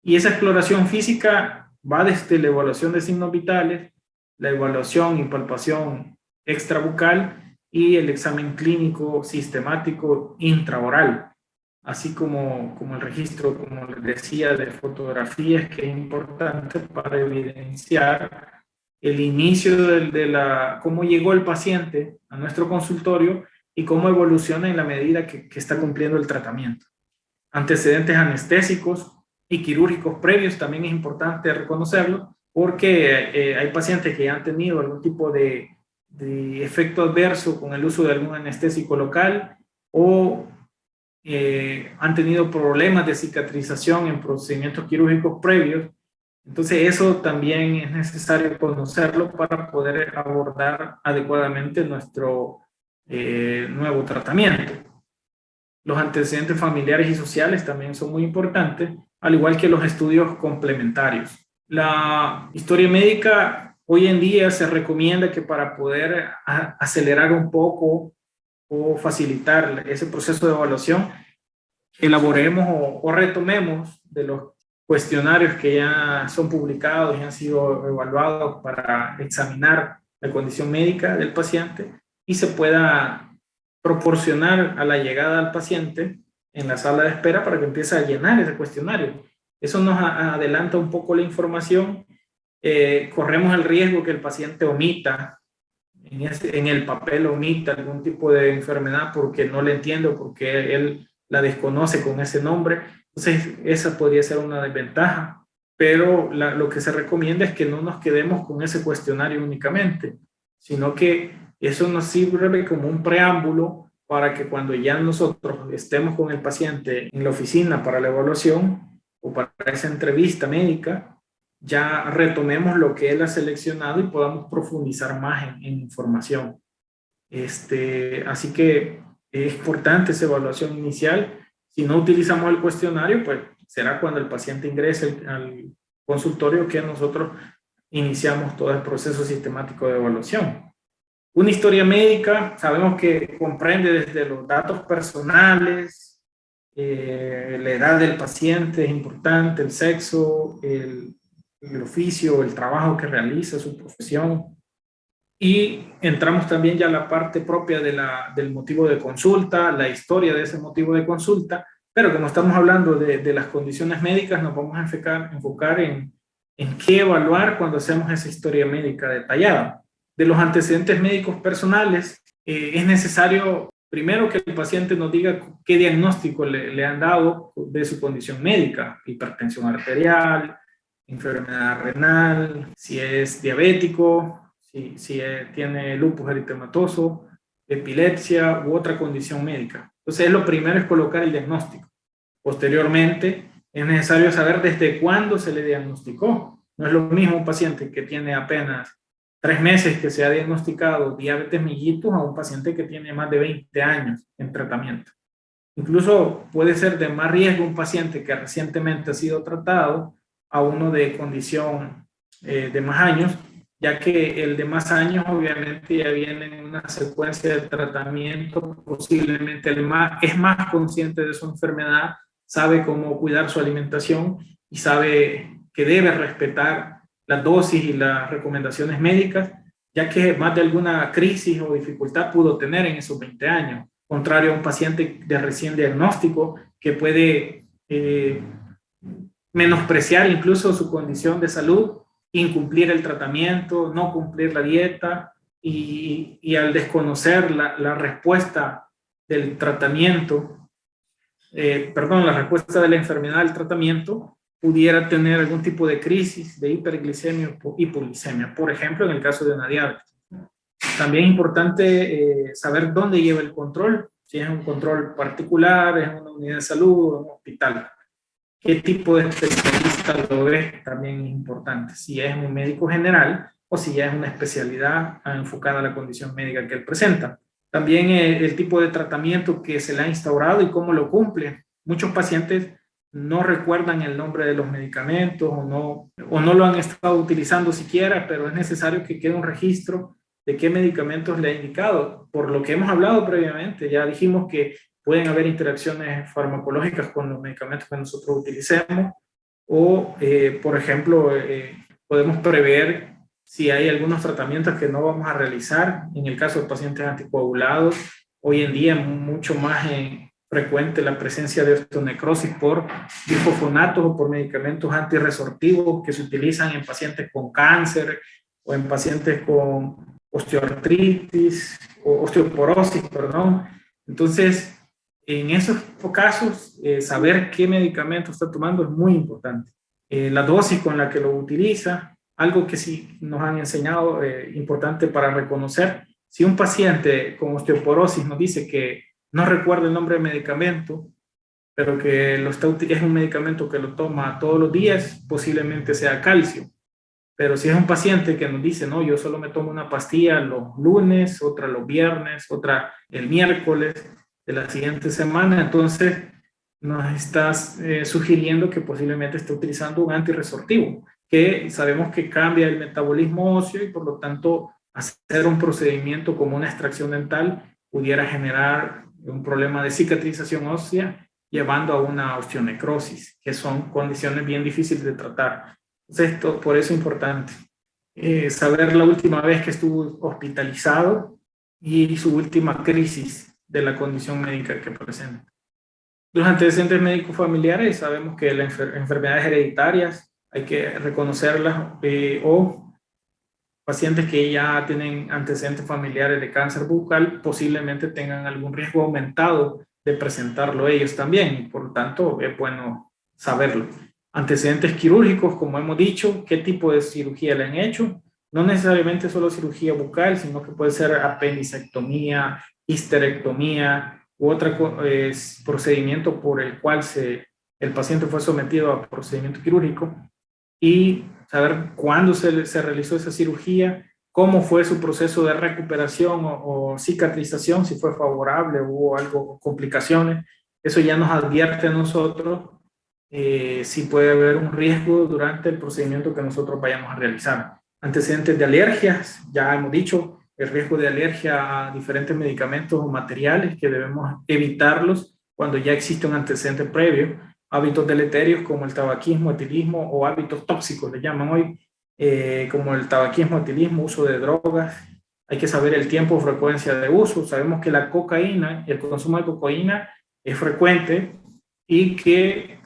Y esa exploración física va desde la evaluación de signos vitales, la evaluación y palpación extrabucal y el examen clínico sistemático intraoral, así como el registro, como les decía, de fotografías, que es importante para evidenciar el inicio cómo llegó el paciente a nuestro consultorio y cómo evoluciona en la medida que está cumpliendo el tratamiento. Antecedentes anestésicos y quirúrgicos previos también es importante reconocerlo, porque hay pacientes que han tenido algún tipo de efecto adverso con el uso de algún anestésico local o han tenido problemas de cicatrización en procedimientos quirúrgicos previos. Entonces eso también es necesario conocerlo para poder abordar adecuadamente nuestro nuevo tratamiento. Los antecedentes familiares y sociales también son muy importantes, al igual que los estudios complementarios. La historia médica hoy en día se recomienda que para poder acelerar un poco o facilitar ese proceso de evaluación, elaboremos o retomemos de los cuestionarios que ya son publicados y han sido evaluados para examinar la condición médica del paciente y se pueda proporcionar a la llegada al paciente en la sala de espera para que empiece a llenar ese cuestionario. Eso nos adelanta un poco la información. Corremos el riesgo que el paciente omita en el papel, omita algún tipo de enfermedad porque no le entiende o porque él la desconoce con ese nombre. Entonces, esa podría ser una desventaja, pero lo que se recomienda es que no nos quedemos con ese cuestionario únicamente, sino que eso nos sirve como un preámbulo para que cuando ya nosotros estemos con el paciente en la oficina para la evaluación o para esa entrevista médica, ya retomemos lo que él ha seleccionado y podamos profundizar más en información. Así que es importante esa evaluación inicial. Si no utilizamos el cuestionario, pues será cuando el paciente ingrese al consultorio que nosotros iniciamos todo el proceso sistemático de evaluación. Una historia médica, sabemos que comprende desde los datos personales, la edad del paciente es importante, el sexo, el oficio, el trabajo que realiza, su profesión. Y entramos también ya a la parte propia del motivo de consulta, la historia de ese motivo de consulta, pero como estamos hablando de las condiciones médicas, nos vamos a enfocar en qué evaluar cuando hacemos esa historia médica detallada. De los antecedentes médicos personales, es necesario primero que el paciente nos diga qué diagnóstico le han dado de su condición médica: hipertensión arterial, enfermedad renal, si es diabético, si tiene lupus eritematoso, epilepsia u otra condición médica. Entonces, lo primero es colocar el diagnóstico. Posteriormente, es necesario saber desde cuándo se le diagnosticó. No es lo mismo un paciente que tiene apenas 3 meses que se ha diagnosticado diabetes mellitus a un paciente que tiene más de 20 años en tratamiento. Incluso puede ser de más riesgo un paciente que recientemente ha sido tratado a uno de condición de más años, ya que el de más años obviamente ya viene en una secuencia de tratamiento, posiblemente es más consciente de su enfermedad, sabe cómo cuidar su alimentación y sabe que debe respetar las dosis y las recomendaciones médicas, ya que más de alguna crisis o dificultad pudo tener en esos 20 años, contrario a un paciente de recién diagnóstico que puede menospreciar incluso su condición de salud, incumplir el tratamiento, no cumplir la dieta y al desconocer la respuesta del tratamiento, la respuesta de la enfermedad al tratamiento, pudiera tener algún tipo de crisis de hiperglicemia o hipoglicemia, por ejemplo, en el caso de una diabetes. También es importante saber dónde lleva el control, si es un control particular, es una unidad de salud o un hospital. ¿Qué tipo de especialista lo ve? También es importante. Si es un médico general o si ya es una especialidad enfocada a la condición médica que él presenta. También el tipo de tratamiento que se le ha instaurado y cómo lo cumple. Muchos pacientes no recuerdan el nombre de los medicamentos o no lo han estado utilizando siquiera, pero es necesario que quede un registro de qué medicamentos le ha indicado. Por lo que hemos hablado previamente, ya dijimos que pueden haber interacciones farmacológicas con los medicamentos que nosotros utilicemos o, por ejemplo, podemos prever si hay algunos tratamientos que no vamos a realizar. En el caso de pacientes anticoagulados, hoy en día es mucho más frecuente la presencia de osteonecrosis por bifosfonatos o por medicamentos antirresortivos que se utilizan en pacientes con cáncer o en pacientes con osteoartritis o osteoporosis, perdón. Entonces, en esos casos, saber qué medicamento está tomando es muy importante. La dosis con la que lo utiliza, algo que sí nos han enseñado, importante para reconocer. Si un paciente con osteoporosis nos dice que no recuerda el nombre del medicamento, pero que es un medicamento que lo toma todos los días, posiblemente sea calcio. Pero si es un paciente que nos dice, no, yo solo me tomo una pastilla los lunes, otra los viernes, otra el miércoles de la siguiente semana, entonces nos estás sugiriendo que posiblemente esté utilizando un antirresortivo, que sabemos que cambia el metabolismo óseo y por lo tanto hacer un procedimiento como una extracción dental pudiera generar un problema de cicatrización ósea llevando a una osteonecrosis, que son condiciones bien difíciles de tratar. Entonces, por eso es importante saber la última vez que estuvo hospitalizado y su última crisis de la condición médica que presenta. Los antecedentes médicos familiares, sabemos que las enfermedades hereditarias hay que reconocerlas, o pacientes que ya tienen antecedentes familiares de cáncer bucal posiblemente tengan algún riesgo aumentado de presentarlo ellos también, y por lo tanto es bueno saberlo. Antecedentes quirúrgicos, como hemos dicho, qué tipo de cirugía le han hecho, no necesariamente solo cirugía bucal, sino que puede ser apendicectomía, histerectomía u otro procedimiento por el cual el paciente fue sometido a procedimiento quirúrgico, y saber cuándo se realizó esa cirugía, cómo fue su proceso de recuperación o cicatrización, si fue favorable o hubo algo, complicaciones. Eso ya nos advierte a nosotros si puede haber un riesgo durante el procedimiento que nosotros vayamos a realizar. Antecedentes de alergias, ya hemos dicho, el riesgo de alergia a diferentes medicamentos o materiales que debemos evitarlos cuando ya existe un antecedente previo. Hábitos deleterios como el tabaquismo, etilismo o hábitos tóxicos, le llaman hoy, como el tabaquismo, etilismo, uso de drogas. Hay que saber el tiempo o frecuencia de uso. Sabemos que la cocaína, el consumo de cocaína es frecuente y que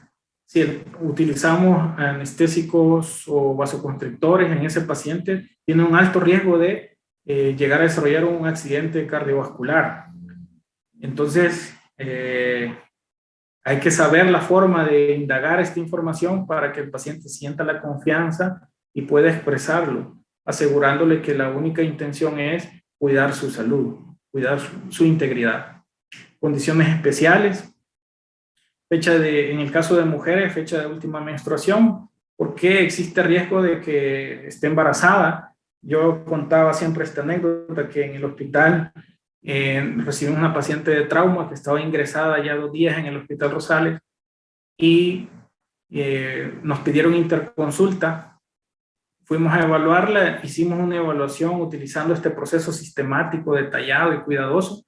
si utilizamos anestésicos o vasoconstrictores en ese paciente, tiene un alto riesgo de llegar a desarrollar un accidente cardiovascular. Entonces, hay que saber la forma de indagar esta información para que el paciente sienta la confianza y pueda expresarlo, asegurándole que la única intención es cuidar su salud, cuidar su integridad. Condiciones especiales, en el caso de mujeres, fecha de última menstruación. ¿Por qué existe riesgo de que esté embarazada? Yo contaba siempre esta anécdota que en el hospital Recibimos una paciente de trauma que estaba ingresada ya 2 días en el Hospital Rosales y nos pidieron interconsulta. Fuimos a evaluarla, hicimos una evaluación utilizando este proceso sistemático, detallado y cuidadoso,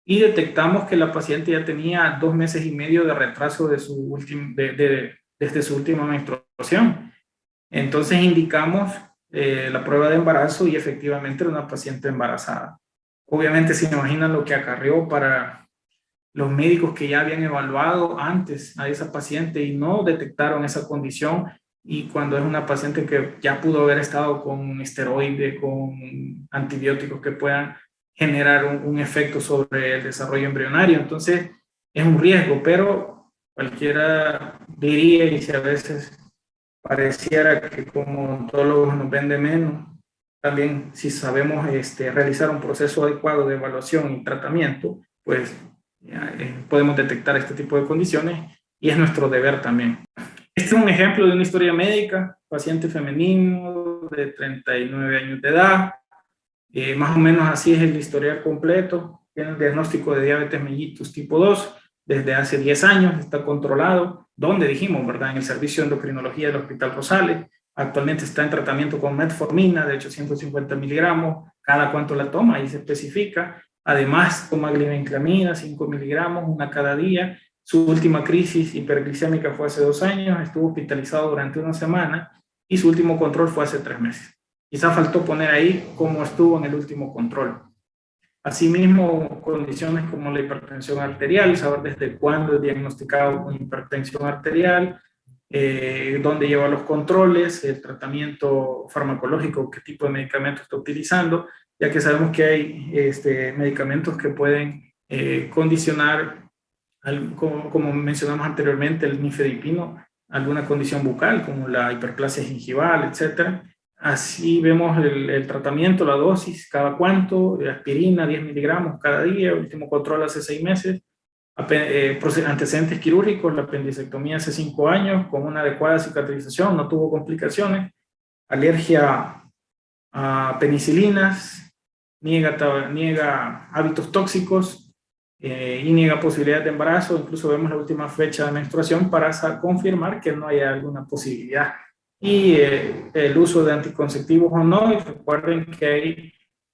y detectamos que la paciente ya tenía 2 meses y medio de retraso desde su última menstruación. Entonces indicamos la prueba de embarazo y efectivamente era una paciente embarazada. Obviamente se imaginan lo que acarreó para los médicos que ya habían evaluado antes a esa paciente y no detectaron esa condición, y cuando es una paciente que ya pudo haber estado con esteroide, con antibióticos que puedan generar un efecto sobre el desarrollo embrionario. Entonces es un riesgo, pero cualquiera diría, y si a veces pareciera que como odontólogos nos vende menos, también si sabemos realizar un proceso adecuado de evaluación y tratamiento, pues podemos detectar este tipo de condiciones y es nuestro deber también. Este es un ejemplo de una historia médica, paciente femenino de 39 años de edad, más o menos así es el historial completo, tiene el diagnóstico de diabetes mellitus tipo 2 desde hace 10 años, está controlado, donde dijimos, ¿verdad? En el servicio de endocrinología del Hospital Rosales, actualmente está en tratamiento con metformina de 850 miligramos, cada cuánto la toma, ahí se especifica. Además, toma glibenclamida, 5 miligramos, una cada día. Su última crisis hiperglicémica fue hace 2 años, estuvo hospitalizado durante 1 semana y su último control fue hace 3 meses. Quizá faltó poner ahí cómo estuvo en el último control. Asimismo, condiciones como la hipertensión arterial, saber desde cuándo es diagnosticado con hipertensión arterial, dónde lleva los controles, el tratamiento farmacológico, qué tipo de medicamento está utilizando, ya que sabemos que hay medicamentos que pueden condicionar, como mencionamos anteriormente, el nifedipino, alguna condición bucal como la hiperplasia gingival, etcétera. Así vemos el tratamiento, la dosis, cada cuánto, aspirina 10 miligramos cada día, último control hace 6 meses, antecedentes quirúrgicos, la apendicectomía hace 5 años, con una adecuada cicatrización, no tuvo complicaciones, alergia a penicilinas, niega hábitos tóxicos y niega posibilidades de embarazo, incluso vemos la última fecha de menstruación para confirmar que no hay alguna posibilidad. Y el uso de anticonceptivos o no, y recuerden que hay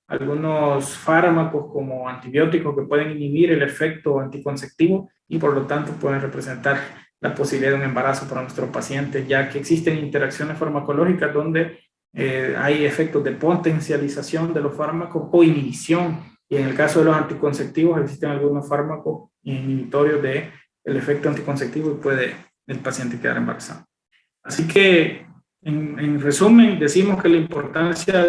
algunos fármacos como antibióticos que pueden inhibir el efecto anticonceptivo y por lo tanto pueden representar la posibilidad de un embarazo para nuestros pacientes, ya que existen interacciones farmacológicas donde hay efectos de potencialización de los fármacos o inhibición, y en el caso de los anticonceptivos existen algunos fármacos inhibitorios del efecto anticonceptivo y puede el paciente quedar embarazado. Así que en resumen, decimos que la importancia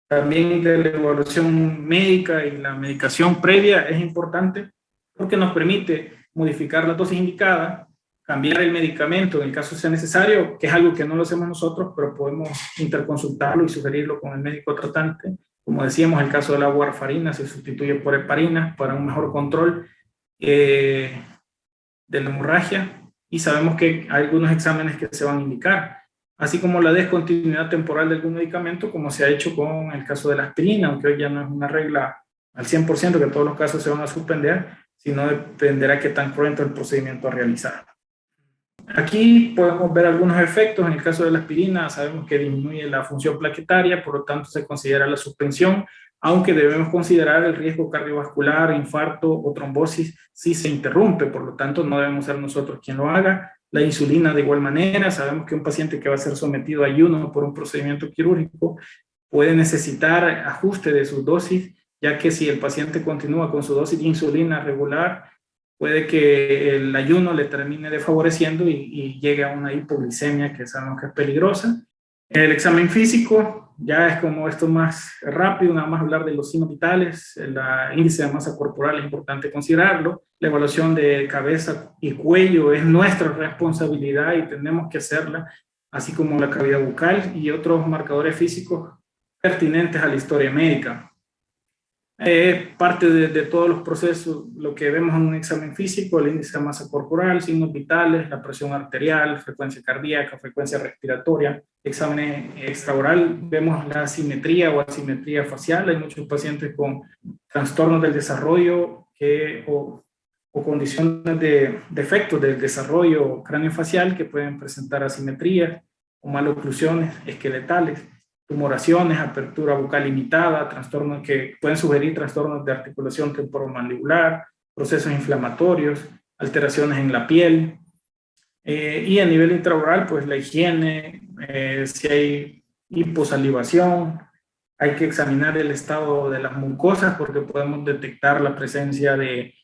también de la evaluación médica y la medicación previa es importante porque nos permite modificar la dosis indicada, cambiar el medicamento en el caso sea necesario, que es algo que no lo hacemos nosotros, pero podemos interconsultarlo y sugerirlo con el médico tratante. Como decíamos, el caso de la warfarina se sustituye por heparina para un mejor control de la hemorragia, y sabemos que hay algunos exámenes que se van a indicar, así como la descontinuidad temporal de algún medicamento, como se ha hecho con el caso de la aspirina, aunque hoy ya no es una regla al 100% que todos los casos se van a suspender, sino dependerá qué tan cruento el procedimiento a realizar. Aquí podemos ver algunos efectos. En el caso de la aspirina sabemos que disminuye la función plaquetaria, por lo tanto se considera la suspensión, aunque debemos considerar el riesgo cardiovascular, infarto o trombosis si se interrumpe, por lo tanto no debemos ser nosotros quien lo haga. La insulina de igual manera, sabemos que un paciente que va a ser sometido a ayuno por un procedimiento quirúrgico puede necesitar ajuste de su dosis, ya que si el paciente continúa con su dosis de insulina regular, puede que el ayuno le termine desfavoreciendo y llegue a una hipoglicemia que sabemos que es peligrosa. El examen físico ya es como esto más rápido, nada más hablar de los signos vitales, el índice de masa corporal es importante considerarlo, la evaluación de cabeza y cuello es nuestra responsabilidad y tenemos que hacerla, así como la cavidad bucal y otros marcadores físicos pertinentes a la historia médica. Parte de todos los procesos, lo que vemos en un examen físico, el índice de masa corporal, signos vitales, la presión arterial, frecuencia cardíaca, frecuencia respiratoria. Exámenes extraoral, vemos la asimetría o asimetría facial. Hay muchos pacientes con trastornos del desarrollo o condiciones de defectos del desarrollo craneofacial que pueden presentar asimetrías o maloclusiones esqueletales, tumoraciones, apertura bucal limitada, trastornos que pueden sugerir trastornos de articulación temporomandibular, procesos inflamatorios, alteraciones en la piel. Y a nivel intraoral, pues la higiene, si hay hiposalivación, hay que examinar el estado de las mucosas porque podemos detectar la presencia de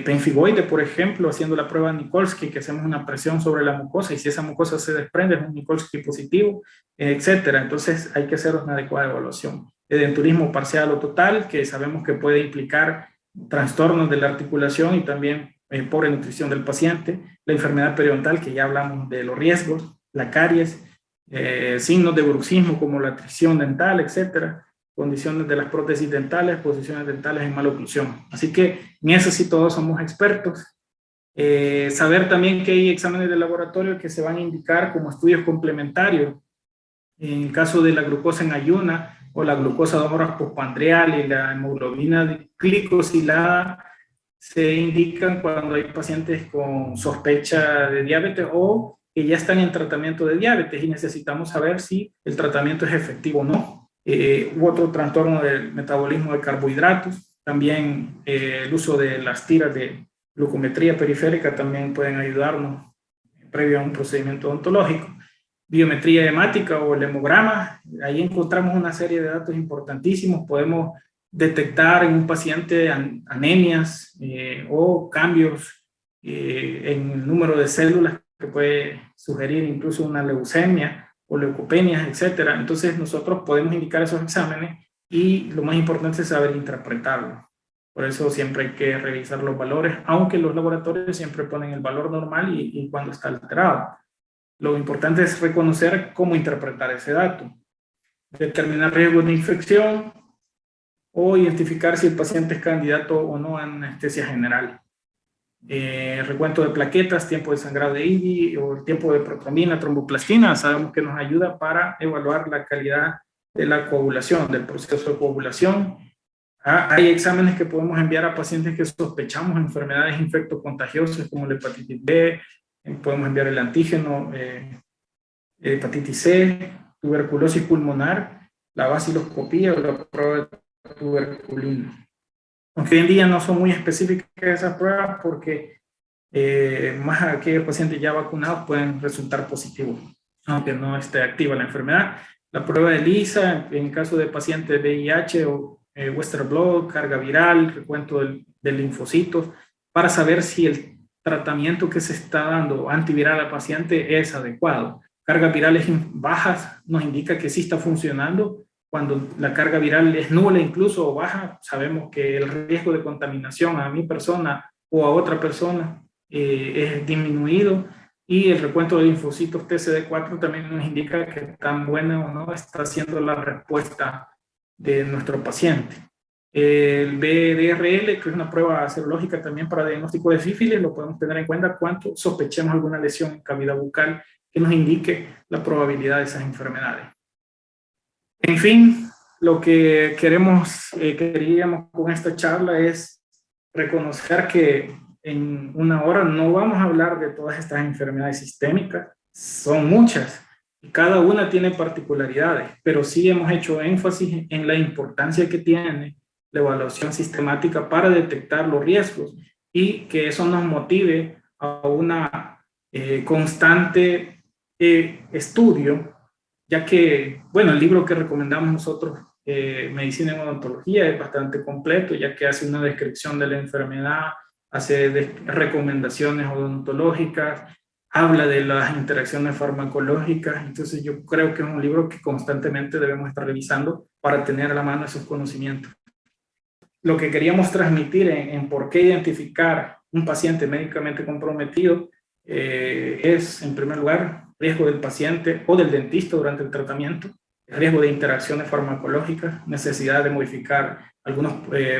pemfigoide, por ejemplo, haciendo la prueba Nikolsky, que hacemos una presión sobre la mucosa y si esa mucosa se desprende es un Nikolsky positivo, etcétera. Entonces hay que hacer una adecuada evaluación. Edenturismo parcial o total, que sabemos que puede implicar trastornos de la articulación y también pobre nutrición del paciente. La enfermedad periodontal, que ya hablamos de los riesgos, la caries, signos de bruxismo como la tricción dental, etcétera. Condiciones de las prótesis dentales, posiciones dentales en maloclusión. Así que en eso sí todos somos expertos. Saber también que hay exámenes de laboratorio que se van a indicar como estudios complementarios. En el caso de la glucosa en ayuna o la glucosa 2 horas postprandial y la hemoglobina glicosilada se indican cuando hay pacientes con sospecha de diabetes o que ya están en tratamiento de diabetes y necesitamos saber si el tratamiento es efectivo o no. U otro trastorno del metabolismo de carbohidratos, también el uso de las tiras de glucometría periférica también pueden ayudarnos previo a un procedimiento odontológico. Biometría hemática o el hemograma, ahí encontramos una serie de datos importantísimos, podemos detectar en un paciente anemias o cambios en el número de células que puede sugerir incluso una leucemia o leucopenias, etcétera. Entonces nosotros podemos indicar esos exámenes y lo más importante es saber interpretarlos. Por eso siempre hay que revisar los valores, aunque los laboratorios siempre ponen el valor normal y cuando está alterado. Lo importante es reconocer cómo interpretar ese dato, determinar riesgos de infección o identificar si el paciente es candidato o no a anestesia general. Recuento de plaquetas, tiempo de sangrado de IVI o el tiempo de protrombina, tromboplastina, sabemos que nos ayuda para evaluar la calidad de la coagulación, del proceso de coagulación. Hay exámenes que podemos enviar a pacientes que sospechamos enfermedades infectocontagiosas como la hepatitis B, podemos enviar el antígeno, hepatitis C, tuberculosis pulmonar, la baciloscopía o la prueba de tuberculina. Aunque hoy en día no son muy específicas esas pruebas porque más aquellos pacientes ya vacunados pueden resultar positivos, aunque no esté activa la enfermedad. La prueba de ELISA, en caso de pacientes de VIH o Western blot, carga viral, recuento de linfocitos, para saber si el tratamiento que se está dando antiviral al paciente es adecuado. Cargas virales bajas nos indica que sí está funcionando. Cuando la carga viral es nula incluso o baja, sabemos que el riesgo de contaminación a mi persona o a otra persona es disminuido y el recuento de linfocitos TCD4 también nos indica que tan buena o no está siendo la respuesta de nuestro paciente. El BDRL, que es una prueba serológica también para diagnóstico de sífilis, lo podemos tener en cuenta cuando sospechemos alguna lesión en cavidad bucal que nos indique la probabilidad de esas enfermedades. En fin, lo que queríamos con esta charla es reconocer que en una hora no vamos a hablar de todas estas enfermedades sistémicas, son muchas y cada una tiene particularidades, pero sí hemos hecho énfasis en la importancia que tiene la evaluación sistemática para detectar los riesgos y que eso nos motive a una constante estudio, ya que, bueno, el libro que recomendamos nosotros, Medicina en Odontología, es bastante completo, ya que hace una descripción de la enfermedad, hace recomendaciones odontológicas, habla de las interacciones farmacológicas. Entonces yo creo que es un libro que constantemente debemos estar revisando para tener a la mano esos conocimientos. Lo que queríamos transmitir en por qué identificar un paciente médicamente comprometido es, en primer lugar, riesgo del paciente o del dentista durante el tratamiento. riesgo de interacciones farmacológicas, necesidad de modificar algunos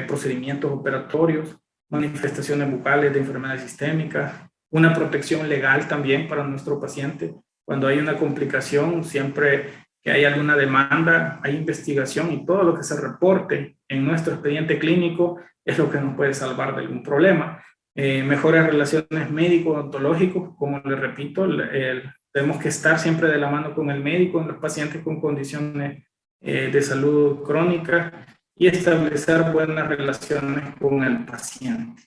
procedimientos operatorios, manifestaciones bucales de enfermedades sistémicas, una protección legal también para nuestro paciente. Cuando hay una complicación, siempre que hay alguna demanda, hay investigación y todo lo que se reporte en nuestro expediente clínico es lo que nos puede salvar de algún problema. Mejores relaciones médico-odontológicos, como les repito, tenemos que estar siempre de la mano con el médico en los pacientes con condiciones de salud crónica y establecer buenas relaciones con el paciente.